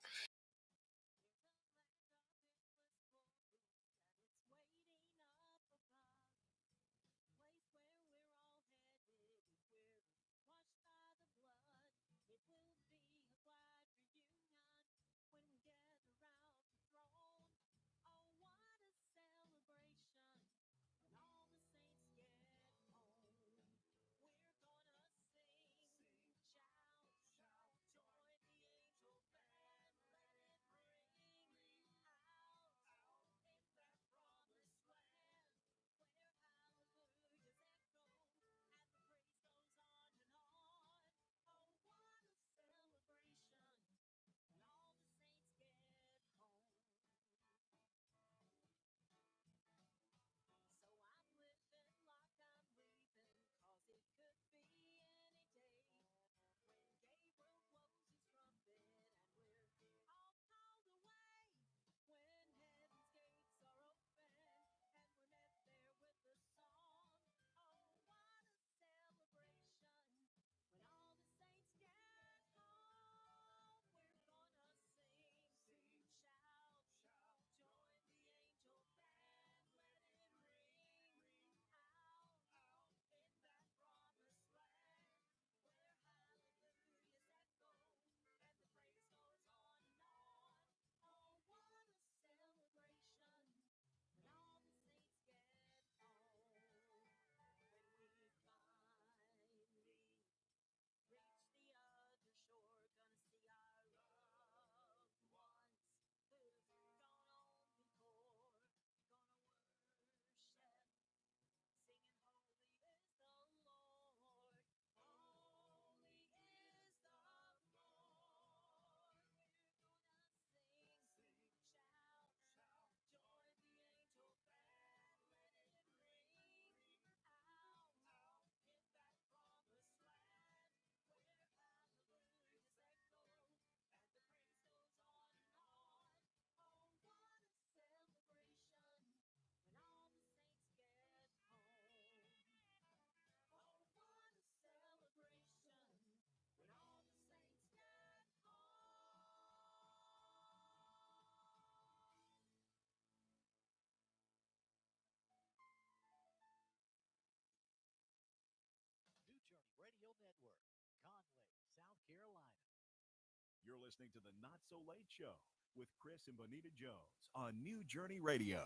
listening to the Not So Late Show with Chris and Bonita Jones on New Journey Radio.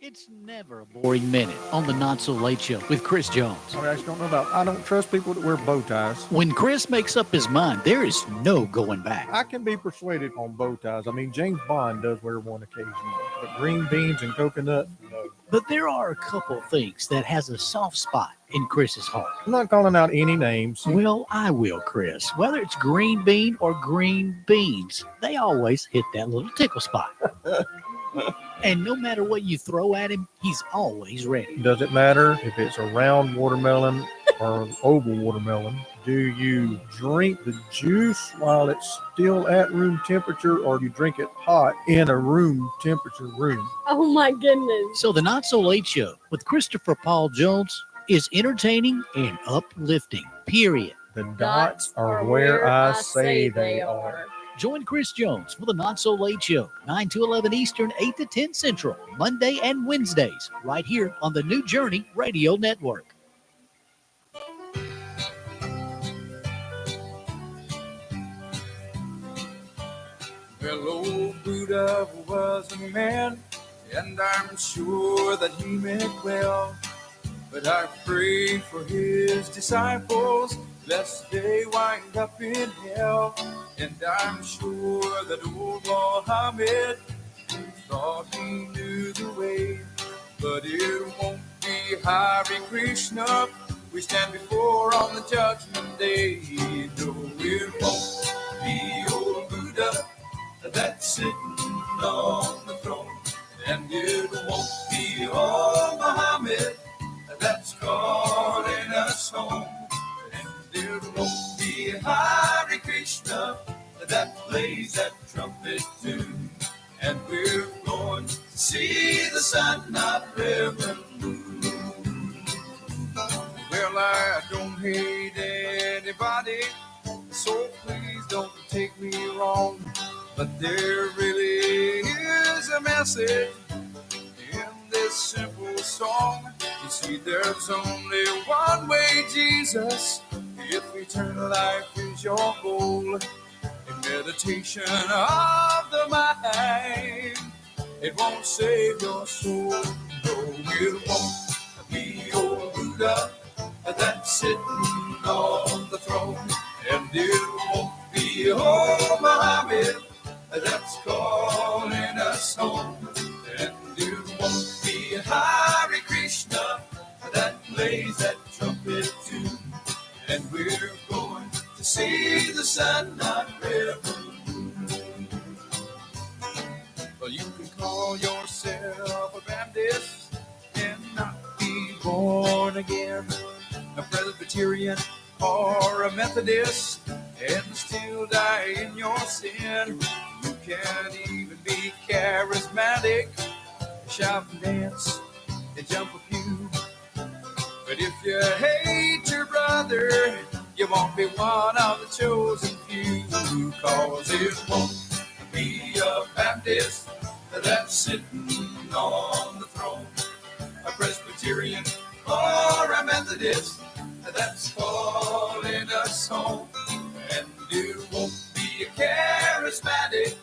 It's never a boring minute on the Not So Late Show with Chris Jones. I just don't know about. I don't trust people that wear bow ties. When Chris makes up his mind, there is no going back. I can be persuaded on bow ties. I mean, James Bond does wear one occasionally, but green beans and coconut, no. But there are a couple things that has a soft spot in Chris's heart. I'm not calling out any names. Well, I will, Chris. Whether it's green bean or green beans, they always hit that little tickle spot. And no matter what you throw at him, he's always ready. Does it matter if it's a round watermelon or an oval watermelon? Do you drink the juice while it's still at room temperature, or do you drink it hot in a room temperature room? Oh my goodness. So the Not So Late Show with Christopher Paul Jones is entertaining and uplifting, period. The dots are where I say they are. Join Chris Jones for the Not So Late Show, 9 to 11 Eastern, 8 to 10 Central, Monday and Wednesdays, right here on the New Journey Radio Network. Well, old Buddha was a man, and I'm sure that he meant well. But I pray for his disciples, lest they wind up in hell. And I'm sure that old Muhammad thought he knew the way. But it won't be Hare Krishna we stand before on the judgment day. No, it won't be old Buddha that's sitting on the throne. And it won't be old Muhammad that's calling us home. And it won't be Hare Krishna that plays that trumpet tune. And we're going to see the sun, not Reverend Moon. Well, I don't hate anybody, so please don't take me wrong. But there really is a message in this simple song. You see, there's only one way, Jesus, if eternal life is your goal. In meditation of the mind, it won't save your soul. No, it won't be old Buddha that's sitting on the throne. And it won't be old Muhammad that's calling us home. And it won't be Hare Krishna that plays that trumpet tune. And we're going to see the sun, not Reverend Moon. Well, you can call yourself a Baptist and not be born again, a Presbyterian or a Methodist, and still die in your sin. You can't even be charismatic, shout and dance and jump a pew. But if you hate your brother, you won't be one of the chosen few. Cause it won't be a Baptist that's sitting on the throne, a Presbyterian or a Methodist that's calling us home. And it won't be a charismatic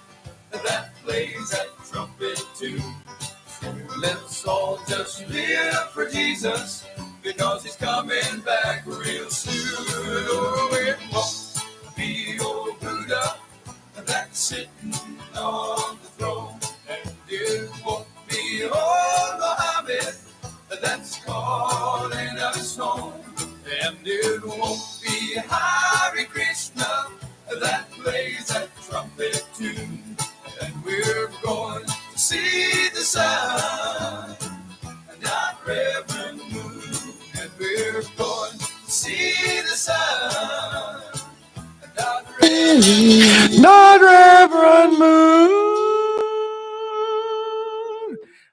that plays that trumpet tune. So let's all just live for Jesus, because he's coming back real soon. Oh, it won't be old Buddha that's sitting on the throne. And it won't be old Muhammad that's calling us home. And it won't be Hare Krishna that plays that trumpet tune. And we're going to see the sun, not Reverend Moon. And we're going to see the sun, Not Reverend Moon.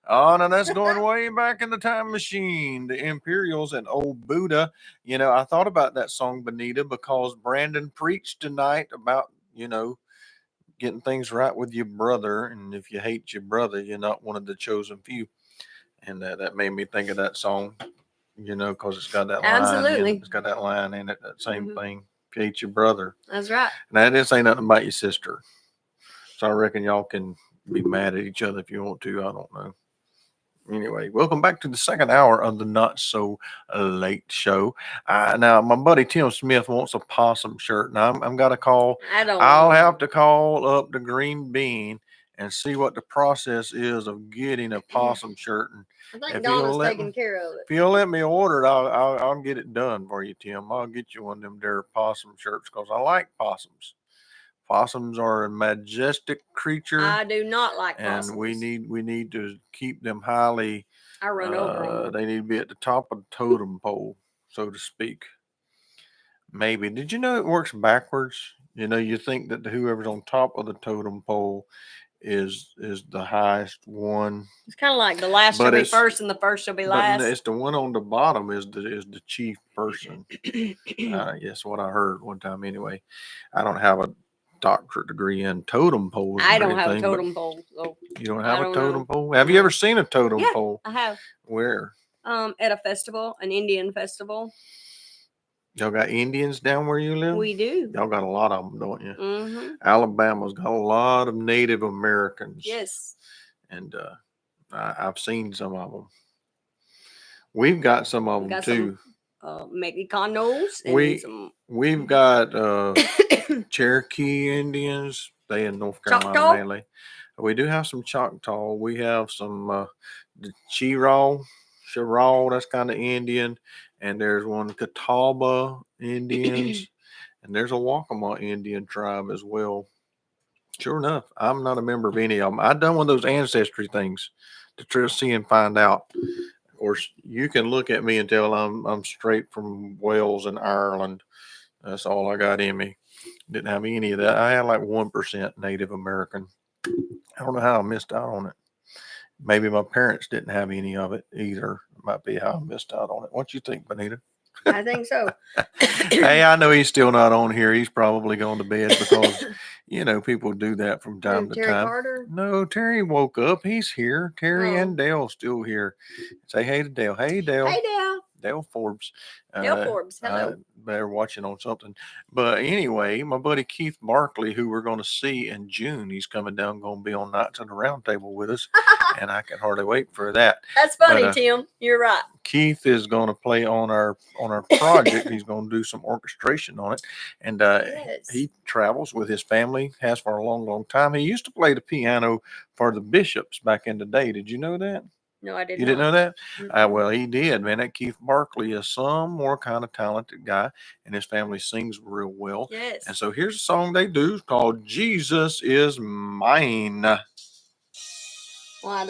Oh, now that's going way back in the time machine. The Imperials and old Buddha. You know, I thought about that song, Bonita, because Brandon preached tonight about, getting things right with your brother. And if you hate your brother, you're not one of the chosen few. And that made me think of that song, because it's got that line. Absolutely. It's got that line in it, that same thing. Ain't your brother. That's right. Now, this ain't nothing about your sister. So I reckon y'all can be mad at each other if you want to. I don't know. Anyway, welcome back to the second hour of the Not So Late Show. Now, my buddy Tim Smith wants a possum shirt. Now, I'm got to call. I don't I'll know. have to call up the Green Bean and see what the process is of getting a possum shirt. And I think if you'll Donna's let taking me, care of it. if you'll let me order it, I'll get it done for you, Tim. I'll get you one of them there possum shirts because I like possums. Possums are a majestic creature, I do not like and possums. we need to keep them highly. I run over them. They need to be at the top of the totem pole, so to speak. Maybe. Did you know it works backwards? You know, you think that whoever's on top of the totem pole is the highest one, It's kind of like the last but shall be it's first and the first shall be but last. it's the one on the bottom is the chief person. Yes, what I heard one time. Anyway, I don't have a doctorate degree in totem poles. I or don't have a anything, but totem pole. So You don't I have a don't totem know. pole? Have you No. ever seen a totem Yeah, pole? I have. Where? At a festival, an Indian festival. Y'all got Indians down where you live? We do. Y'all got a lot of them, don't you? Mm-hmm. Alabama's got a lot of Native Americans. Yes. And I've seen some of them. We've got some of We them got too. some Mexicanos and We've got Cherokee Indians. They in North Carolina Choctaw? mainly. We do have some Choctaw. We have some the Chiraw, that's kind of Indian. And there's one Catawba Indians. And there's a Waccamaw Indian tribe as well. Sure enough, I'm not a member of any of them. I've done one of those ancestry things to try to see and find out. Of course, you can look at me and tell I'm straight from Wales and Ireland. That's all I got in me. Didn't have any of that. I had like 1% Native American. I don't know how I missed out on it. Maybe my parents didn't have any of it either. Might be how I missed out on it. What you think, Bonita? I think so. Hey, I know he's still not on here. He's probably gone to bed because, people do that from time to Terry time. Carter? No, Terry woke up. He's here. Terry Oh. and Dale still here. Say hey to Dale. Hey, Dale. Hey, Dale. Dale Forbes. Dale Forbes. Hello. They're watching on something. But anyway, my buddy Keith Barkley, who we're going to see in June, he's coming down, going to be on Nights at the Round Table with us. And I can hardly wait for that. That's funny, But, Tim. You're right. Keith is going to play on our project. He's going to do some orchestration on it. And Yes. he travels with his family, has for a long, long time. He used to play the piano for the Bishops back in the day. Did you know that? No, I didn't. You didn't know that? Mm-mm. Well, he did, man. That Keith Barkley is some more kind of talented guy, and his family sings real well. Yes. And so here's a song they do called Jesus Is Mine. Well,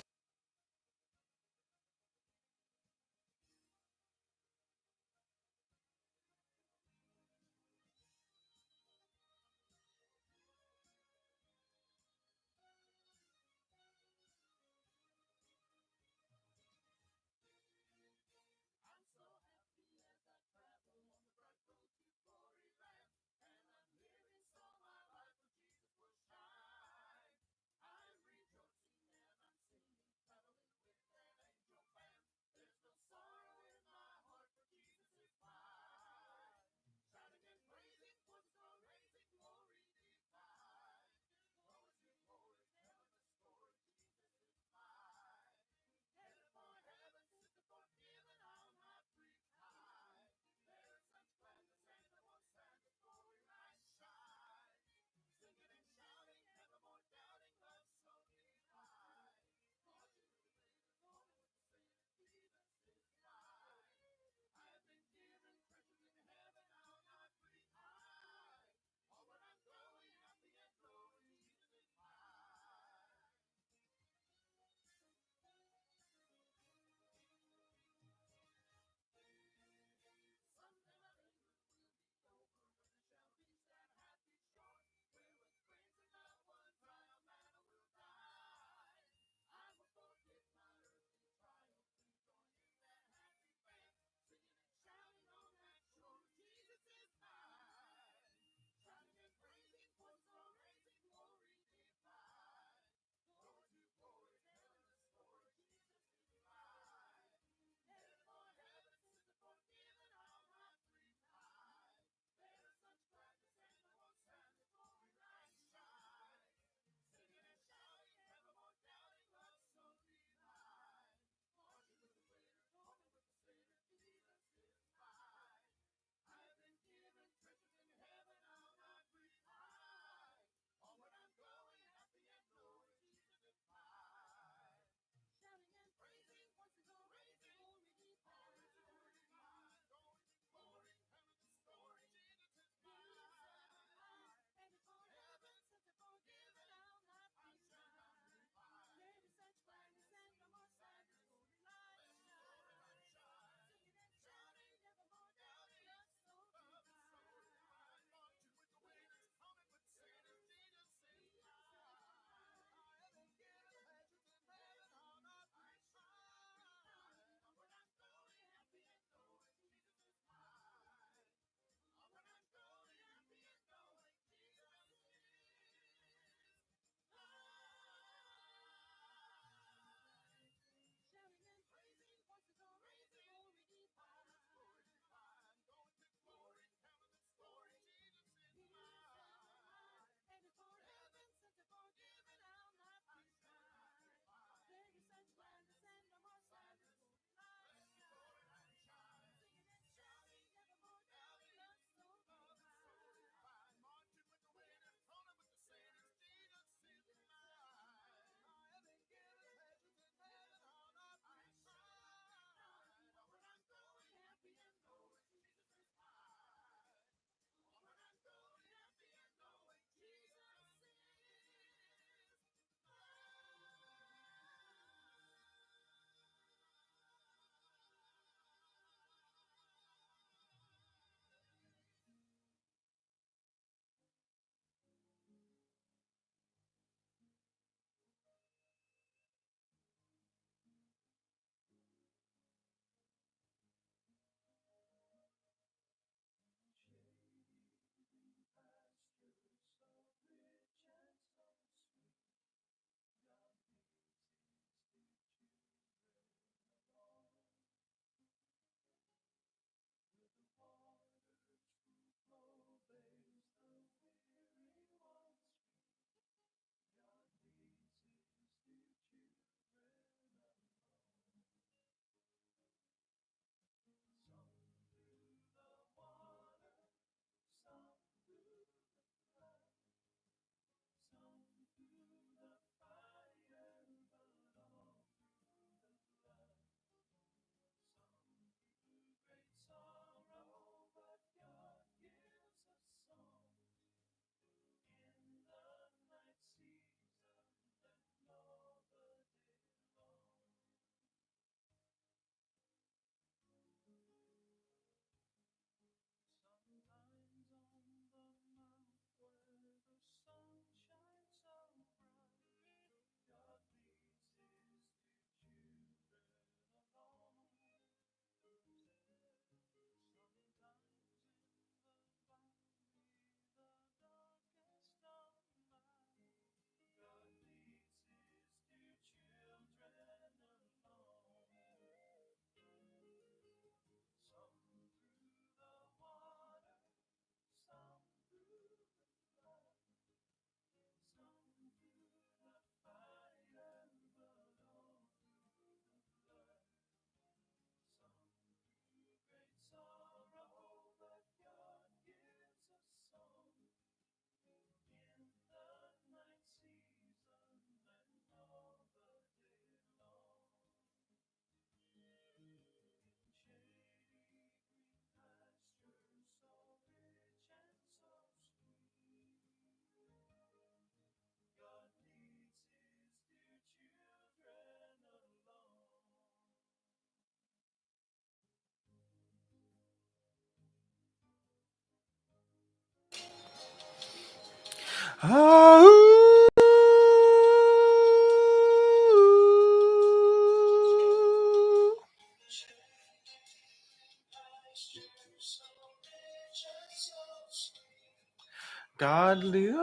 Godly.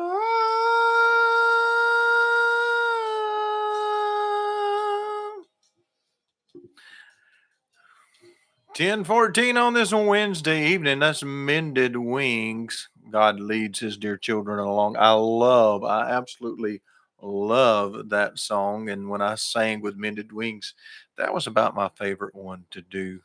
10:14 on this Wednesday evening. That's Mended Wings. God leads his dear children along. I absolutely love that song. And when I sang with Mended Wings, that was about my favorite one to do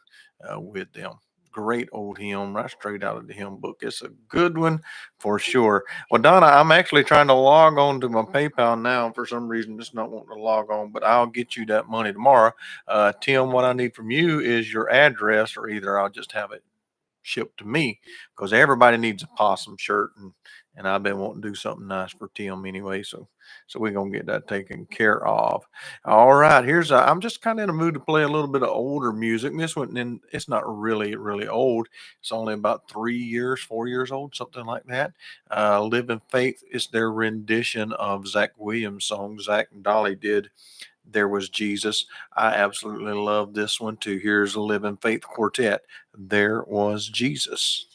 with them. Great old hymn, right straight out of the hymn book. It's a good one for sure. Well, Donna, I'm actually trying to log on to my PayPal now. For some reason, it's not wanting to log on, but I'll get you that money tomorrow. Tim, what I need from you is your address, or either I'll just have it shipped to me because everybody needs a possum shirt, and I've been wanting to do something nice for Tim anyway. So we're gonna get that taken care of. All right, I'm just kind of in a mood to play a little bit of older music. This one, and it's not really old. It's only about 3 years, 4 years old, something like that. Living Faith is their rendition of Zach Williams' song. Zach and Dolly did There Was Jesus. I absolutely love this one too. Here's the Living Faith Quartet. There Was Jesus.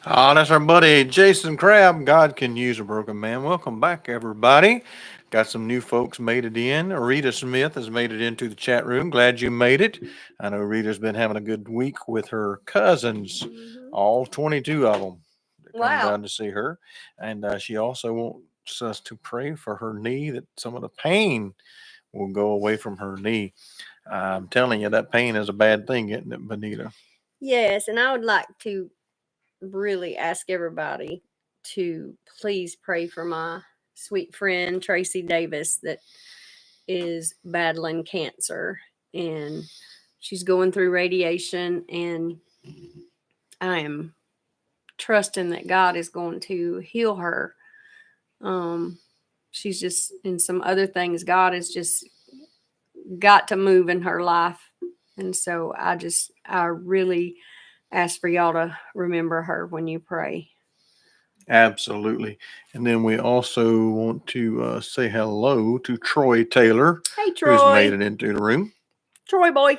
Oh, that's our buddy Jason Crabb. God can use a broken man. Welcome back, everybody. Got some new folks made it in. Rita Smith has made it into the chat room. Glad you made it. I know Rita's been having a good week with her cousins, all 22 of them that come Wow. down to see her. And she also wants us to pray for her knee, that some of the pain will go away from her knee. I'm telling you, that pain is a bad thing, isn't it, Bonita? Yes, and I would like to really ask everybody to please pray for my sweet friend Tracy Davis that is battling cancer, and she's going through radiation, and I am trusting that God is going to heal her. She's just in some other things. God has just got to move in her life. And so I really ask for y'all to remember her when you pray. Absolutely. And then we also want to say hello to Troy Taylor, Hey, who's made Troy. it into the room. Troy boy.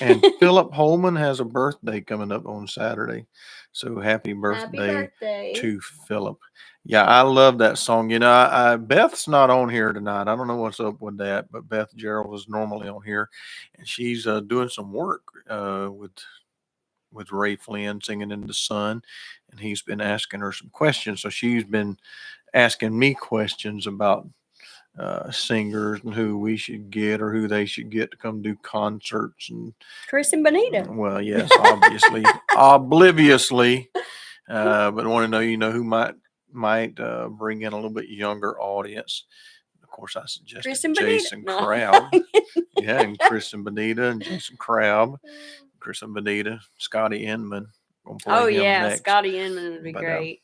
And Philip Holman has a birthday coming up on Saturday. So happy Happy birthday birthday. to Philip. Yeah, I love that song. You know, Beth's not on here tonight. I don't know what's up with that, but Beth Gerald is normally on here, and she's doing some work with Ray Flynn singing in the sun, and he's been asking her some questions. So she's been asking me questions about singers and who we should get or who they should get to come do concerts. And Chris and Bonita. well, yes, obviously, obliviously, but I want to know, who might bring in a little bit younger audience. Of course, I Chris suggested and Bonita. Jason No. Crabb. Yeah, and Chris and Bonita and Jason Crabb, Chris and Bonita, Scotty Inman. Gonna play Oh him yeah, next. Scotty Inman would be But great.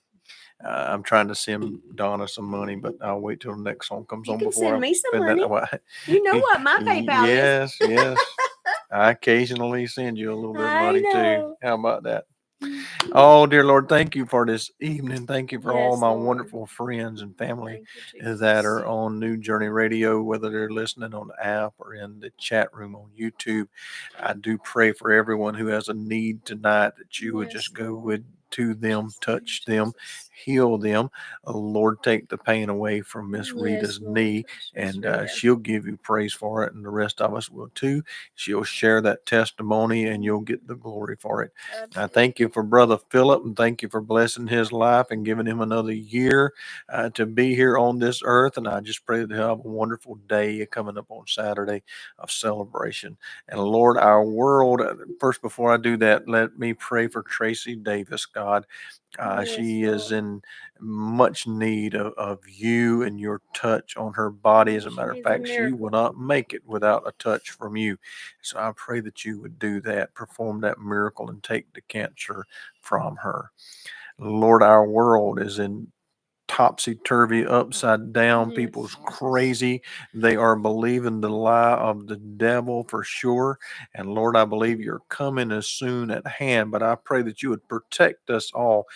I'm trying to send Donna some money, but I'll wait till the next song comes You on can before send I me some spend money. that. You know what my PayPal is. Yes. I occasionally send you a little bit of I money too. know. How about that? Oh, dear Lord, thank you for this evening. Thank you for all Yes, my Lord. wonderful friends and family Thank you, that Jesus. are on New Journey Radio, whether they're listening on the app or in the chat room on YouTube. I do pray for everyone who has a need tonight that you would just go with to them, touch them, heal them. Lord, take the pain away from Miss Rita's knee, and she'll give you praise for it, and the rest of us will too. She'll share that testimony, and you'll get the glory for it. I thank you for Brother Philip, and thank you for blessing his life and giving him another year to be here on this earth. And I just pray that he'll have a wonderful day coming up on Saturday of celebration. And Lord, our world, first, before I do that, let me pray for Tracy Davis, God. She is in much need of you and your touch on her body. As a matter of fact, she will not make it without a touch from you. So I pray that you would do that, perform that miracle, and take the cancer from her. Lord, our world is in topsy-turvy, upside down. Yes, People's Jesus. crazy. They are believing the lie of the devil for sure. And Lord, I believe you're coming as soon at hand, but I pray that you would protect us all.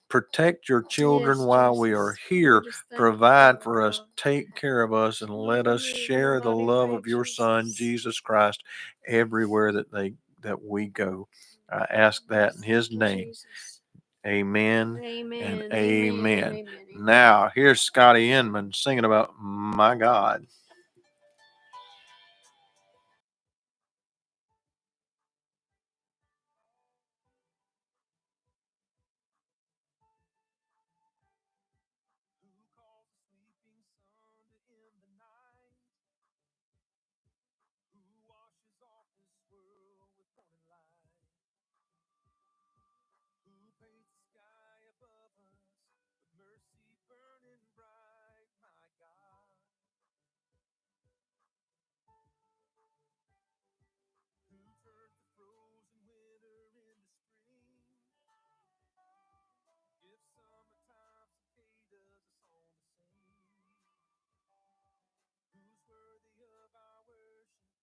Protect your children Yes, while we are Jesus. here. We just thank you, Provide Father for us. God. Take care of us, and let us Move in share our the body love way, of your Son, Jesus. Jesus Christ, everywhere that we go. I ask that in His Thank you, name. Jesus. Amen Amen. and Amen. amen. Amen. Now, here's Scotty Inman singing about my God. Who calls the sleeping sun to end the night? Who washes off this world with morning light? Who paints the sky above us with mercy burning bright? My God. Who turns the frozen winter into spring? If summertime cicadas a song to sing. Who's worthy of our worship?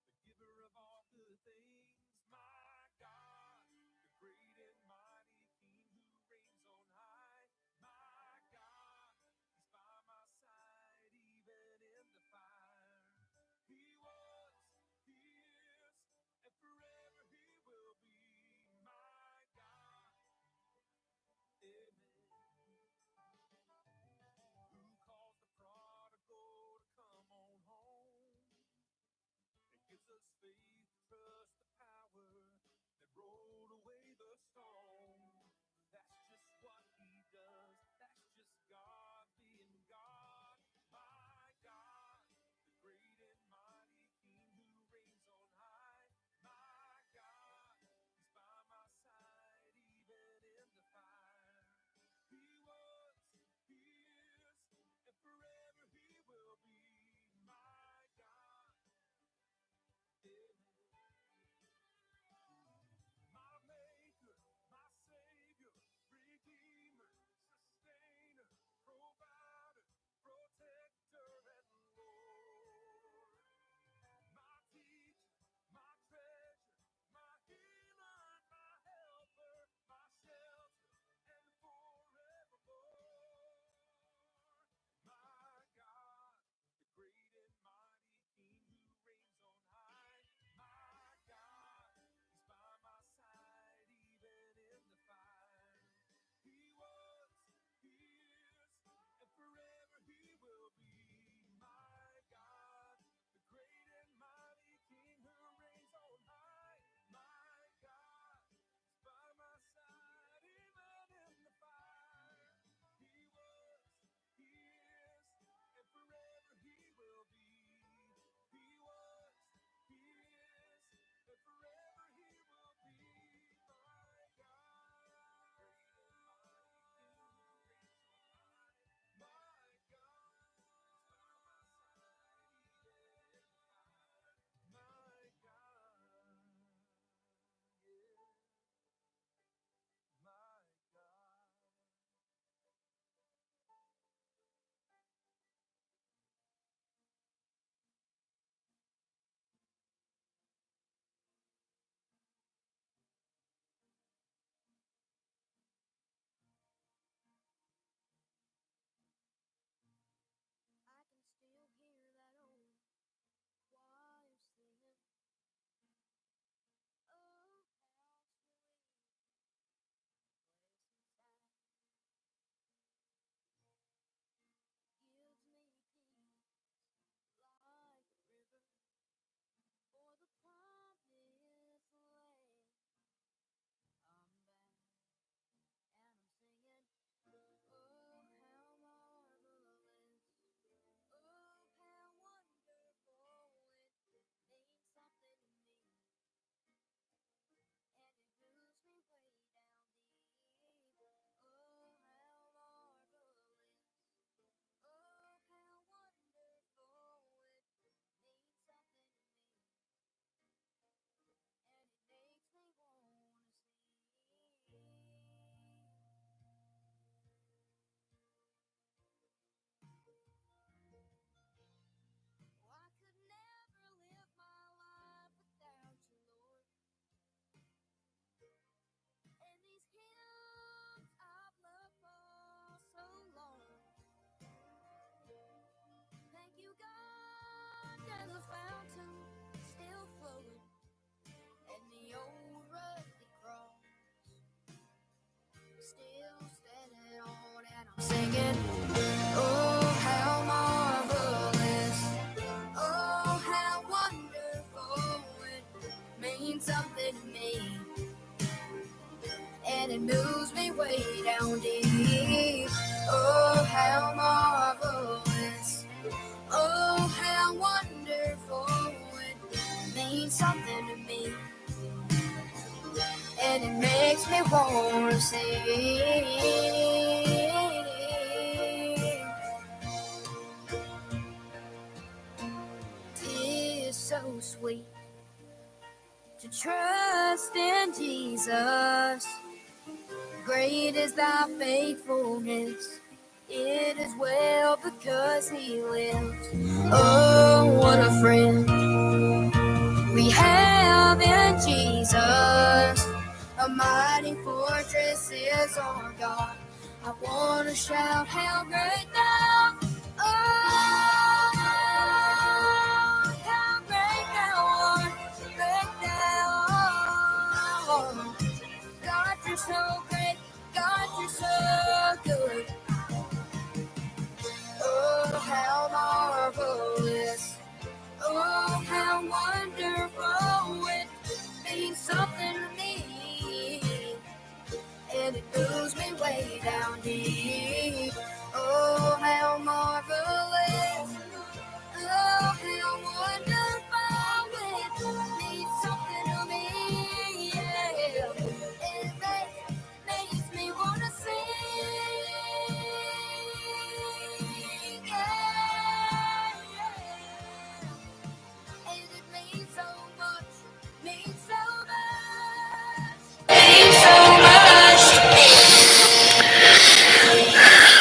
The giver of all good things, my God, the great and mighty King who reigns on high. My God, He's by my side even in the fire. He was, He is, and forever He will be. My God, faith, trust the power that rolled away the stone. That's just what he does. That's just God being God. My God, the great and mighty King who reigns on high. My God, he's by my side even in the fire. He was, he is, and forever he will be. My God, my maker, my savior, redeemer, sustainer, provider, protector, and Lord. My teacher, my treasure, my healer, my helper, my shelter, and forevermore. My God, the great and mighty King who reigns on high. My God, he's by my side even in the fire. He was, he is, and forever he will be. My God, the great and mighty King who reigns on high. My God, he's by my side even in the fire. He was, he is, and forever he will be. He was, he is, and forever he will be. My God, great and mighty King who reigns on high. My God, is by my side even in the fire. My God, yeah, my God. I can still hear that old choir singing. Oh, how sweet place inside gives me peace like a river for the promised land. I'm back and I'm singing. Oh, how marvelous. Oh, how wonderful. It means something to me. And it moves me way down deep. Oh, how marvelous. Oh, how wonderful. It means something to me. And it makes me want to sing. Oh, I could never live my life without you, Lord. And these hymns I've loved for so long. Thank you, God, and the fountain still flowing, and the old rusty cross still standing on, and I'm singing. Oh, how marvelous! Oh, how wonderful! It means something to me. And it moves me way down deep. Oh, how marvelous. Oh, how wonderful. It means something to me. And it makes me want to sing. It's so sweet to trust in Jesus. Great is thy faithfulness. It is well because he lives. Oh, what a friend we have in Jesus. A mighty fortress is our God. I want to shout how great thou art. How great thou art. Great thou art. God, you're so great. God, you're so good. Oh, how marvelous. Oh, how wonderful.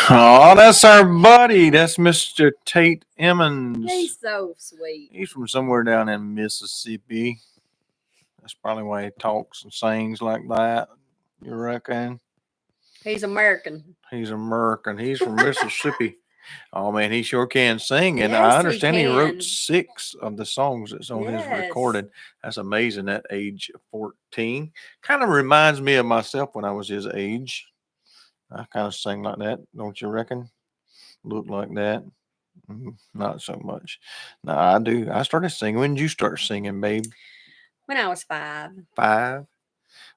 Oh, that's our buddy. That's Mr. Tate Emmons. He's so sweet. He's from somewhere down in Mississippi. That's probably why he talks and sings like that. You reckon? He's American. He's American. He's from Mississippi. Oh man, he sure can sing, and Yes, I he understand he wrote can. 6 of the songs that's on his Yes. recording. That's amazing at age 14. Kind of reminds me of myself when I was his age. I kind of sing like that, don't you reckon? Look like that. Not so much. No, I do. I started singing. When did you start singing, babe? When I was 5. 5.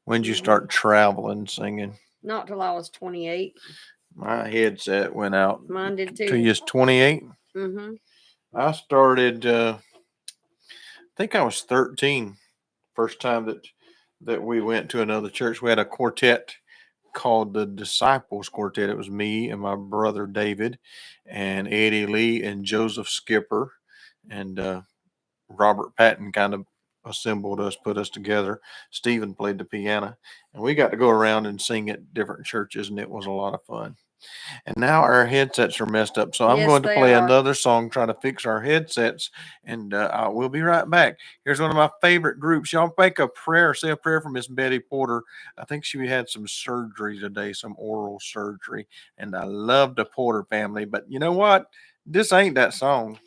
When did you Mhm. start traveling singing? Not till I was 28. My headset went out. Mine did Till too. you was 28. Mm-hmm. I started. I think I was 13. First time that we went to another church. We had a quartet called the Disciples Quartet. It was me and my brother David, and Eddie Lee and Joseph Skipper, and Robert Patton kind of assembled us, put us together. Stephen played the piano, and we got to go around and sing at different churches, and it was a lot of fun. And now our headsets are messed up, so I'm Yes, going to they play are. another song, try to fix our headsets, and we'll be right back. Here's one of my favorite groups. Y'all make a prayer, say a prayer for Miss Betty Porter. I think she had some surgery today, some oral surgery, and I love the Porter family. But you know what? This ain't that song.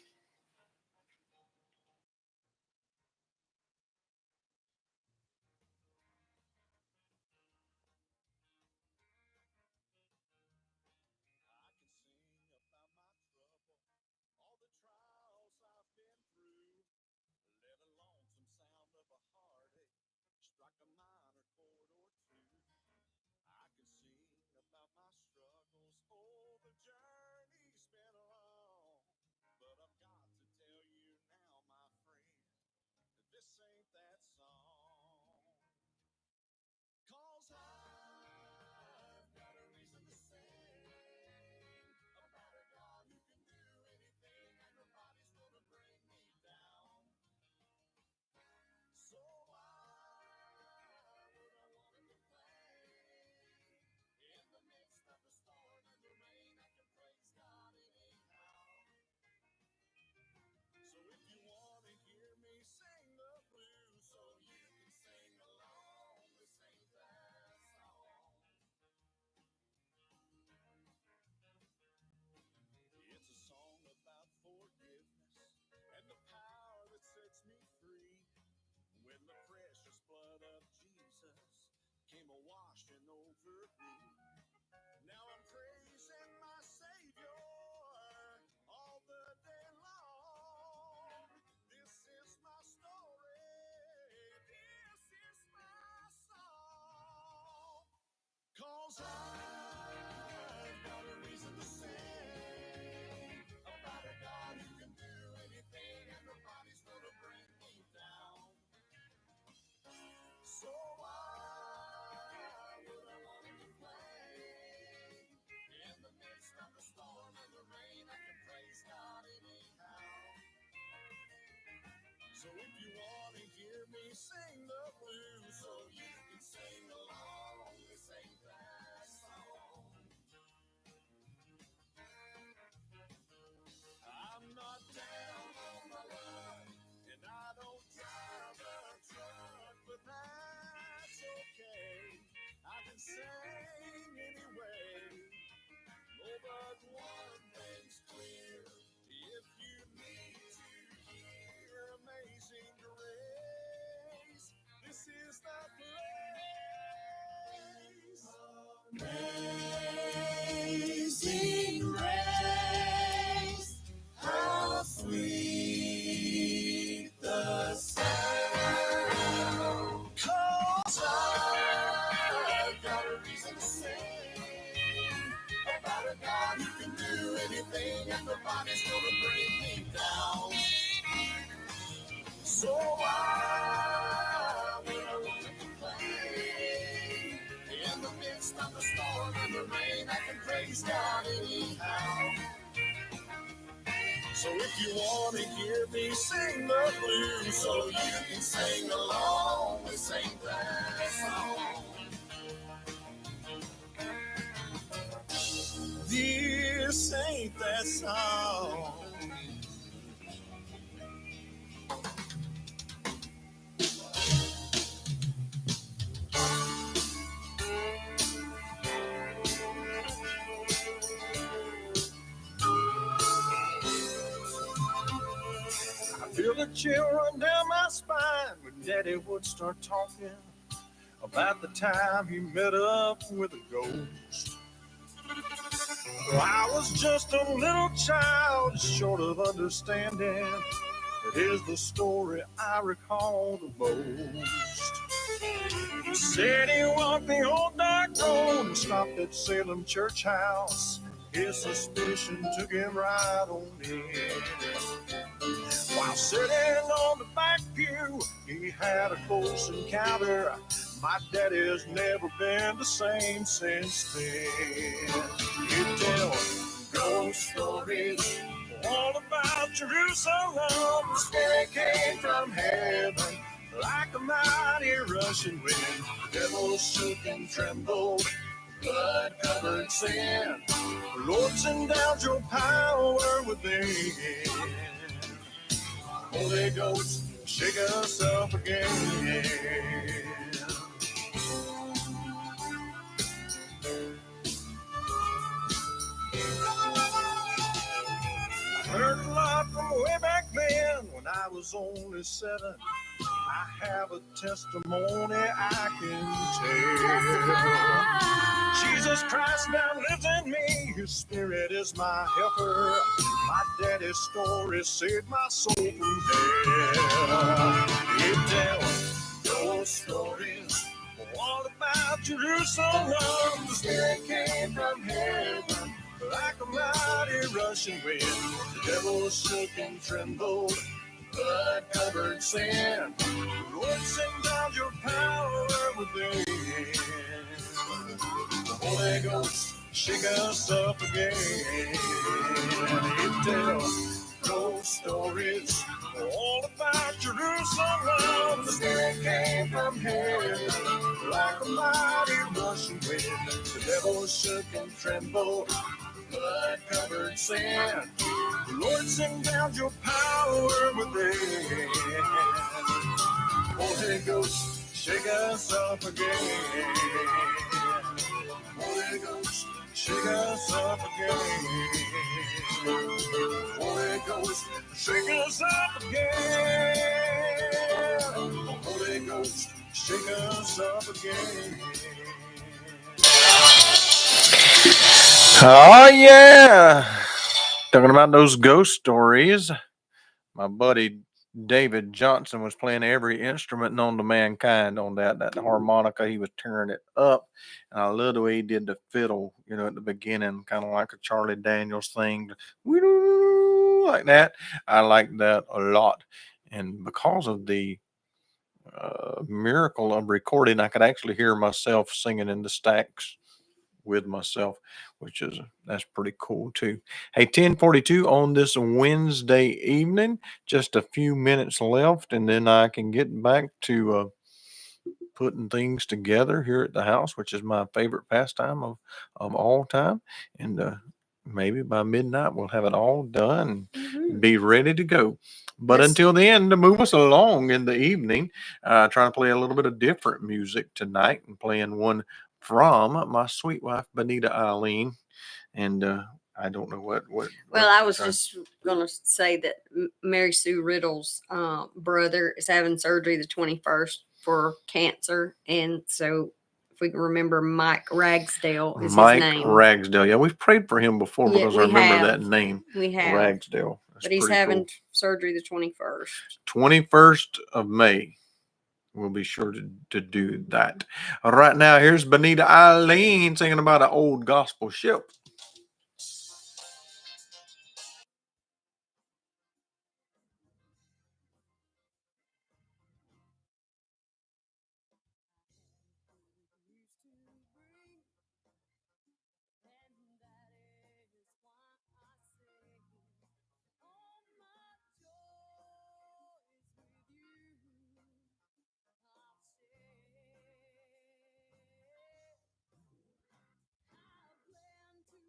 All the trials I've been through, let alone some sound of a heartache, strike a minor chord or two. I can sing about my struggles, oh, the journey's been long. But I've got to tell you now, my friend, that this ain't that song. 'Cause I've got a reason to sing about a God who can do anything, and nobody's gonna bring me down. So why would I want to complain? In the midst of the storm and the rain, I can praise God anyhow. So if you want to hear me sing the blues, so you can sing along, this ain't that song. It's a song about forgiveness and the power that sets me free. When the precious blood of Jesus came a washing over me. Now I'm praising my Savior all the day long. This is my story. This is my song. 'Cause I've got a reason to sing about a God who can do anything, and nobody's gonna bring me down. So why would I want to complain? In the midst of the storm and the rain, I can praise God anyhow. So if you want to hear me sing the blues, so you can sing along, this ain't that song. I'm not down on my luck, and I don't drive a truck, but that's okay. I can sing anyway. Oh, but one thing's clear, if you need to hear amazing grace, this is the place. Amazing grace, how sweet the sound. 'Cause I've got a reason to sing about a God who can do anything, and nobody's gonna bring me down. So why would I want to complain? In the midst of the storm and the rain, I can praise God anyhow. So if you want to hear me sing the blues, so you can sing along, this ain't that song. The This ain't that song. I feel a chill run down my spine when Daddy would start talking about the time he met up with a ghost. I was just a little child, short of understanding. It is the story I recall the most. He said he walked the old dark road and stopped at Salem Church House. His suspicion took him right on in. While sitting on the back pew, he had a close encounter. My daddy's never been the same since then. He tells ghost stories all about Jerusalem. The spirit came from heaven like a mighty rushing wind. The devil shook and trembled, blood covered sin. Lord, send out your power within. Holy Ghost, shake us up again. I heard a lot from way back then when I was only 7. I have a testimony I can tell. Jesus Christ now lives in me. His spirit is my helper. My daddy's story saved my soul from hell. He tells those stories all about Jerusalem. The spirit came from heaven like a mighty rushing wind. The devil shook and trembled, blood covered sin. Lord, send down your power within. The Holy Ghost, shake us up again. It tells ghost stories all about Jerusalem. The spirit came from heaven like a mighty rushing wind. The devil shook and trembled, blood covered sin. Lord, send down your power within. Holy Ghost, shake us up again. Holy Ghost, shake us up again. Holy Ghost, shake us up again. Holy Ghost, shake us up again. Oh, yeah. Talking about those ghost stories. My buddy David Johnson was playing every instrument known to mankind on that harmonica. He was tearing it up. And I love the way he did the fiddle, at the beginning, kind of like a Charlie Daniels thing, like that. I like that a lot. And because of the miracle of recording, I could actually hear myself singing in the stacks with myself, that's pretty cool too. Hey, 10:42 on this Wednesday evening, just a few minutes left, and then I can get back to putting things together here at the house, which is my favorite pastime of all time. And maybe by midnight we'll have it all done and be ready to go. But Yes. until then, to move us along in the evening, trying to play a little bit of different music tonight and playing one from my sweet wife Bonita Eileen. And I don't know what. Well, I was just going to say that Mary Sue Riddle's brother is having surgery the 21st for cancer. And so if we can remember, Mike Ragsdale is Mike his name. Ragsdale. Yeah, we've prayed for him before Yeah, because I we remember have. that name. We have. Ragsdale. That's But he's pretty having cool. surgery the 21st. 21st of May. We'll be sure to do that. All right, now here's Bonita Eileen singing about an old gospel ship. I plan to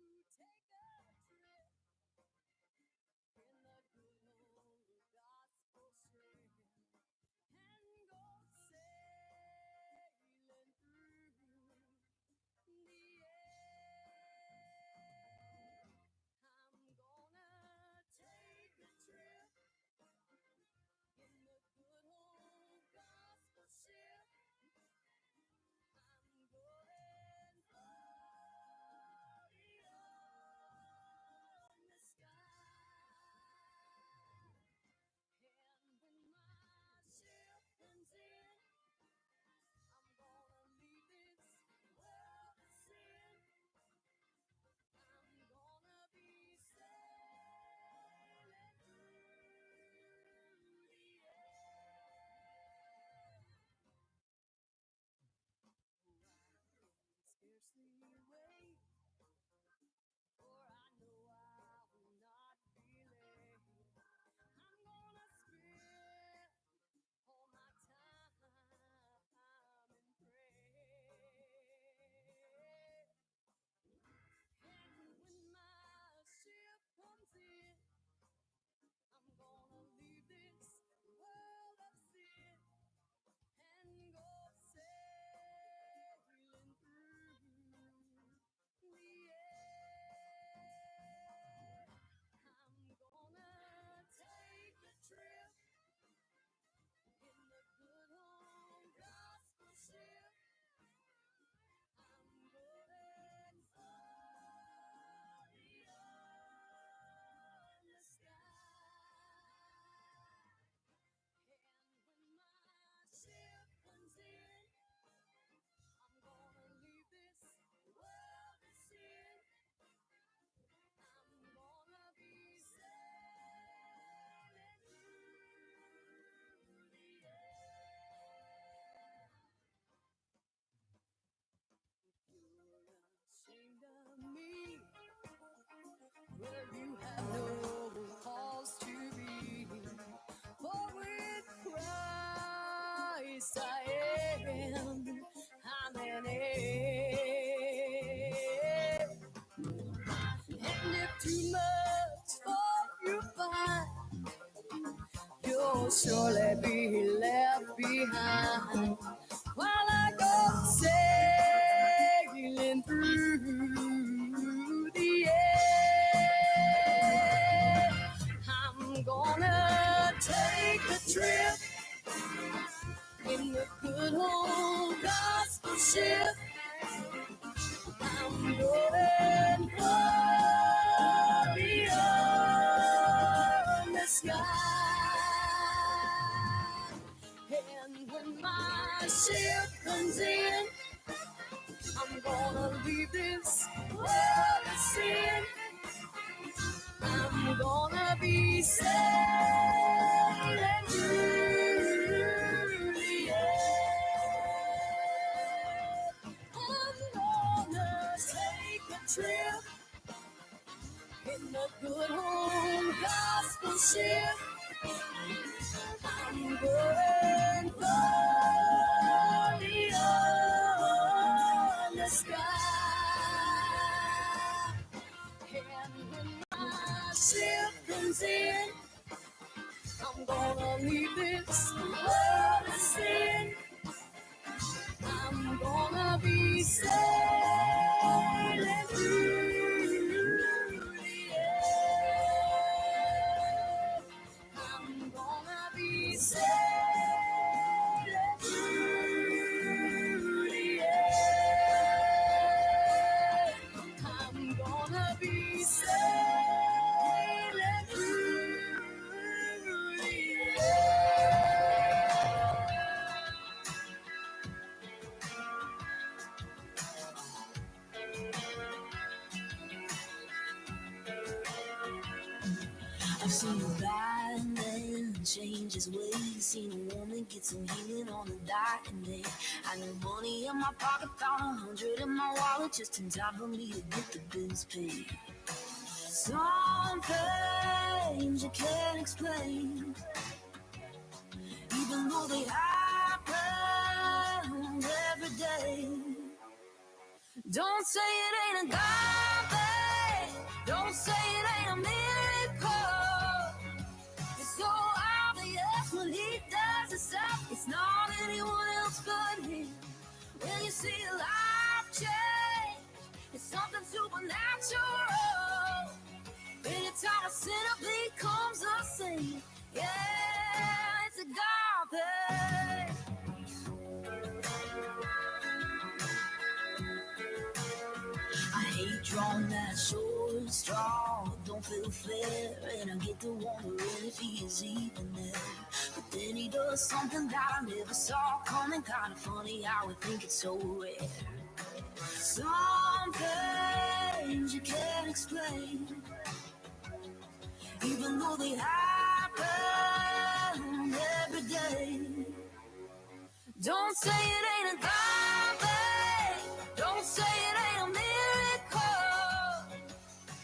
place I am. I'm an and if too much for you find, you'll surely be left behind. While I go sailing through the air, I'm gonna take a trip in the good old gospel ship. I'm going far beyond the sky. And when my ship comes in, I'm gonna leave this world of sin. I'm gonna be sailing through the air. I'm gonna take a trip in the good old gospel ship. I'm going far beyond the sky. And when my ship comes in, I'm gonna leave this world of sin. I'm gonna be sailing through the air. I'm gonna be sailing through the air. I'm gonna be sailing through the air. I've seen a bad man change his ways. Seen a woman get some healing on a dying day. I got money in my pocket, found 100 in my wallet, just in time for me to get the bills paid. Some things you can't explain, even though they happen every day. Don't say it ain't a God thing. Don't say it ain't a miracle. It's so obvious when he does it stuff. It's not anyone else but him. When you see a life change, it's something supernatural. Anytime a sinner becomes a saint, yeah, it's a God thing. I hate drawing that short straw, don't feel fair, and I get to wondering if he is even there. But then he does something that I never saw coming, kind of funny how I think it's so rare. Some things you can't explain, even though they happen every day. Don't say it ain't a God thing. Don't say it ain't a miracle.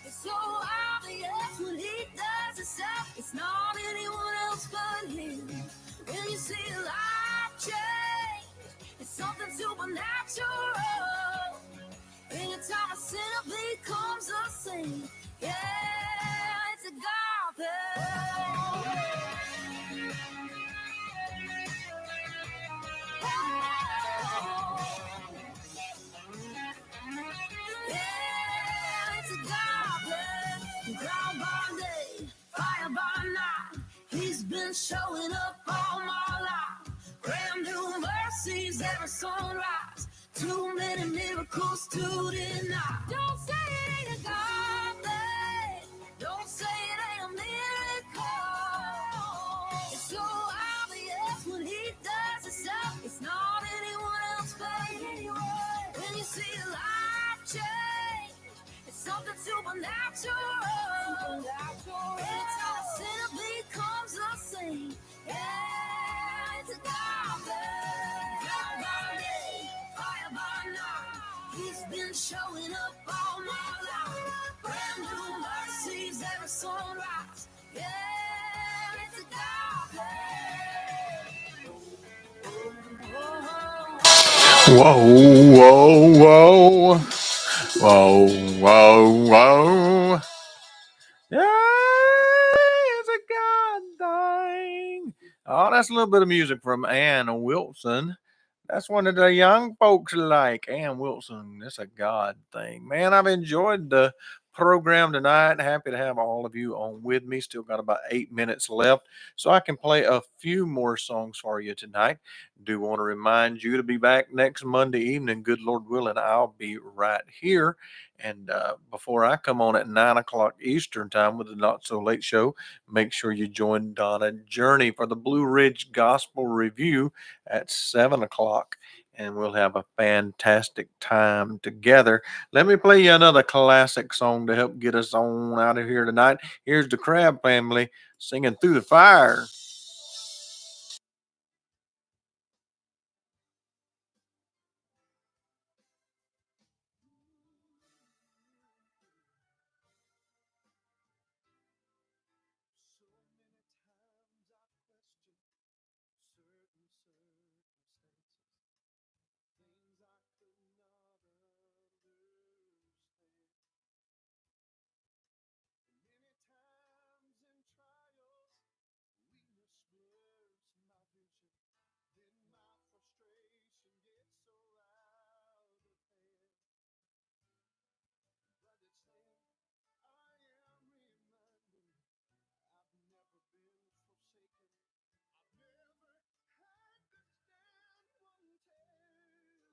It's so obvious when he does it stuff. It's not anyone else but him. When you see life change, it's something supernatural. Anytime a sinner becomes a saint, yeah, it's a God thing. Yeah, it's a goblin. Ground by day, fire by night. He's been showing up all my life. Brand new mercies every sunrise. Too many miracles to deny. Don't say it ain't a goblin. Don't say it ain't a miracle. It's so obvious when he does it stuff. It's not anyone else but anyone. When you see life change, it's something supernatural. Anytime a sinner becomes a saint, yeah, it's a goblin. Fire by day, fire by night. He's been showing up all my life. Whoa, whoa, whoa. Whoa, whoa, whoa. Yeah, it's a God thing. Oh, that's a little bit of music from Ann Wilson. That's one of the young folks like Ann Wilson. It's a God thing. Man, I've enjoyed the program tonight. Happy to have all of you on with me. Still got about 8 minutes left, so I can play a few more songs for you tonight. Do want to remind you to be back next Monday evening. Good Lord willing, I'll be right here. And before I come on at 9 o'clock Eastern time with the Not So Late Show, make sure you join Donna Journey for the Blue Ridge Gospel Review at 7 o'clock, and we'll have a fantastic time together. Let me play you another classic song to help get us on out of here tonight. Here's the Crab Family singing Through the Fire. So many times I've questioned certain circumstances, things I could not understand. And many times in trials, weakness blurs my vision. Then my frustration gets so out of hand. But it's then I am reminded I've never been forsaken. I've never had to stand one test alone. That's when I look at all the victories and the spirit rises up in me. And it's through the fire my witness is made strong. He never promised that the cross would not get heavy and the hill would not be hard to climb. He never offered our victories without fighting, but he said he'll put all his coming time. Just remember when you're standing in the valley of decision,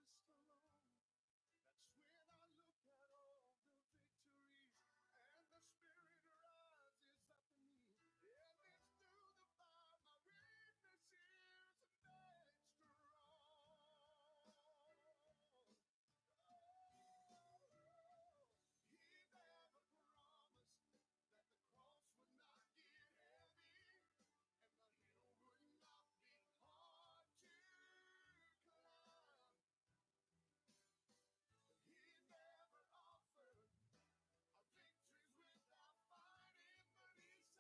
and the adversary says, give in. Just hold on. Our Lord will show up, and He will take you through the fire again. I know within myself that I would surely perish. Oh, but if I trust the mighty hand of God, He'll shield the flames again. He never promised that the cross would not get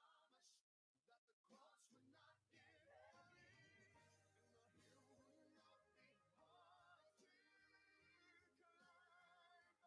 heavy and the hill would not be hard to climb. Oh, no, he never offered our victories without fighting, but he said he'll put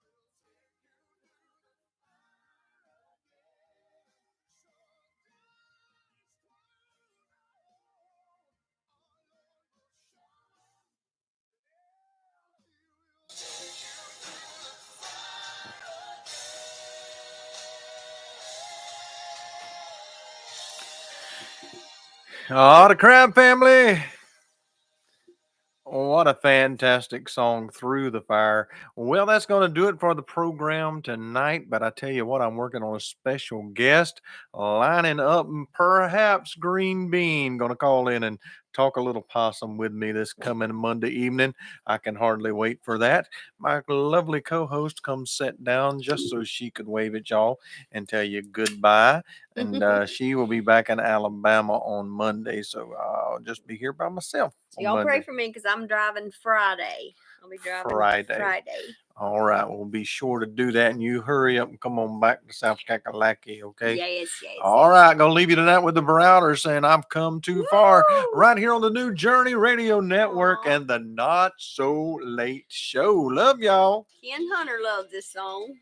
all his coming time. Just remember when you're standing in the valley of decision, and the adversary says, give in. Just hold on. Our Lord will show up, yes, He will, and He will take you through the fire again. So just hold on. Our Lord will show up. Oh, the Crab Family. What a fantastic song, Through the Fire. Well, that's going to do it for the program tonight. But I tell you what, I'm working on a special guest lining up, and perhaps Green Bean going to call in and talk a little possum with me this coming Monday evening. I can hardly wait for that. My lovely co host comes sit down just so she could wave at y'all and tell you goodbye. And she will be back in Alabama on Monday. So I'll just be here by myself. So On y'all pray Monday. for me because I'm driving Friday. I'll be driving Friday. All right, we'll be sure to do that, and you hurry up and come on back to South Kakalaki, okay? Yes. All right, gonna leave you tonight with the Browder saying I've come too far, Woo! right here on the New Journey Radio Network Aw. and the Not So Late Show. Love y'all. Ken Hunter loves this song.